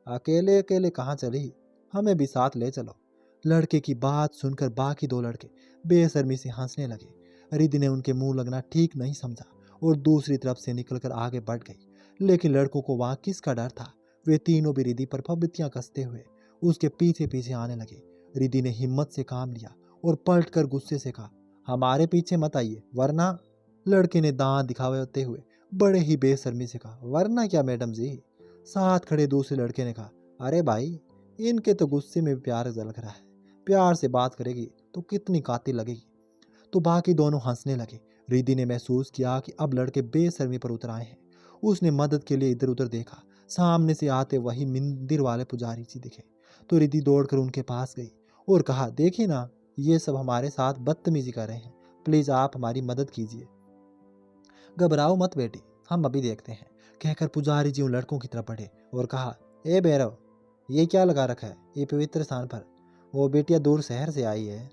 अकेले अकेले कहाँ चली? हमें भी साथ ले चलो। लड़के की बात सुनकर बाकी 2 लड़के बेशर्मी से हंसने लगे। रिधि ने उनके मुंह लगना ठीक नहीं समझा और दूसरी तरफ से निकलकर आगे बढ़ गई। लेकिन लड़कों को वहां किसका डर था? वे तीनों भी रिधि पर फब्तियां कसते हुए उसके पीछे पीछे आने लगे। रिधि ने हिम्मत से काम लिया और पलटकर गुस्से से कहा, हमारे पीछे मत आइए वरना। लड़के ने दांत दिखाते हुए बड़े ही बेशर्मी से कहा, वरना क्या मैडम जी? साथ खड़े दूसरे लड़के ने कहा, अरे भाई इनके तो गुस्से में भी प्यार झलक रहा है। प्यार से बात करेगी तो कितनी कातिल लगेगी। तो बाकी दोनों हंसने लगे। रिधि ने महसूस किया कि अब लड़के बेशर्मी पर उतर आए हैं। उसने मदद के लिए इधर उधर देखा। सामने से आते वही मंदिर वाले पुजारी जी दिखे तो रिधि दौड़कर उनके पास गई और कहा, देखिए ना ये सब हमारे साथ बदतमीजी कर रहे हैं, प्लीज आप हमारी मदद कीजिए। घबराओ मत बेटी, हम अभी देखते हैं, कहकर पुजारी जी उन लड़कों की तरफ बढ़े और कहा, ए भैरव ये क्या लगा रखा है ये पवित्र स्थान पर? वो बेटियां दूर शहर से आई है,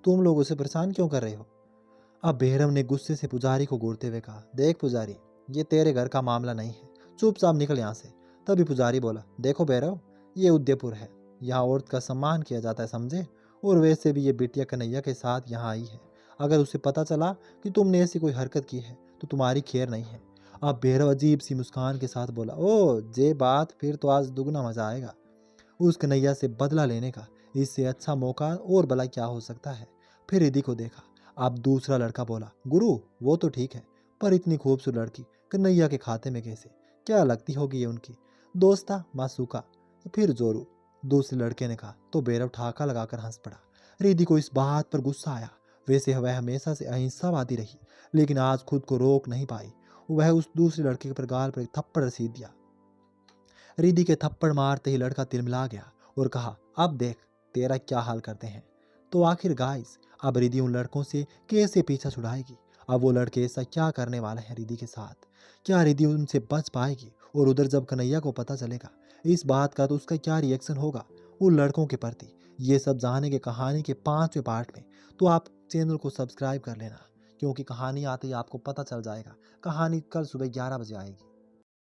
तुम लोग उसे परेशान क्यों कर रहे हो? अब भैरव ने गुस्से से पुजारी को घूरते हुए कहा, देख पुजारी ये तेरे घर का मामला नहीं है, चुपचाप निकल यहाँ से। तभी पुजारी बोला, देखो भैरव ये उदयपुर है, यहाँ औरत का सम्मान किया जाता है समझे। और वैसे भी ये बिटिया कन्हैया के साथ यहाँ आई है। अगर उसे पता चला कि तुमने ऐसी कोई हरकत की है तो तुम्हारी खैर नहीं है। अब भैरव अजीब सी मुस्कान के साथ बोला, ओ जे बात, फिर तो आज दुगना मजा आएगा उस कन्हैया से बदला लेने का। इससे अच्छा मौका और भला क्या हो सकता है। फिर रिधि को देखा। अब दूसरा लड़का बोला, गुरु वो तो ठीक है, पर इतनी खूबसूरत लड़की कन्हैया के खाते में कैसे? क्या लगती होगी ये उनकी दोस्ता मासूका? फिर जोरू, दूसरे लड़के ने कहा। तो भैरव ठाका लगाकर हंस पड़ा। रिधि को इस बात पर गुस्सा आया। वैसे वह हमेशा से अहिंसावादी रही, लेकिन आज खुद को रोक नहीं पाई। वह उस दूसरे लड़के पर गाल पर एक थप्पड़ रसीद दिया। रिधि के थप्पड़ मारते ही लड़का तिलमिला गया और कहा, अब देख तेरा क्या हाल करते हैं। तो आखिर गाइस, अब रिद्धि उन लड़कों से कैसे पीछा छुड़ाएगी। अब वो लड़के ऐसा क्या करने वाले हैं रिद्धि के साथ। क्या रिद्धि उनसे बच पाएगी। और उधर जब कन्हैया को पता चलेगा इस बात का, तो उसका क्या रिएक्शन होगा उन लड़कों के प्रति। ये सब जानने के कहानी के 5वें पार्ट में। तो आप चैनल को सब्सक्राइब कर लेना, क्योंकि कहानी आते ही आपको पता चल जाएगा। कहानी कल सुबह 11 बजे आएगी।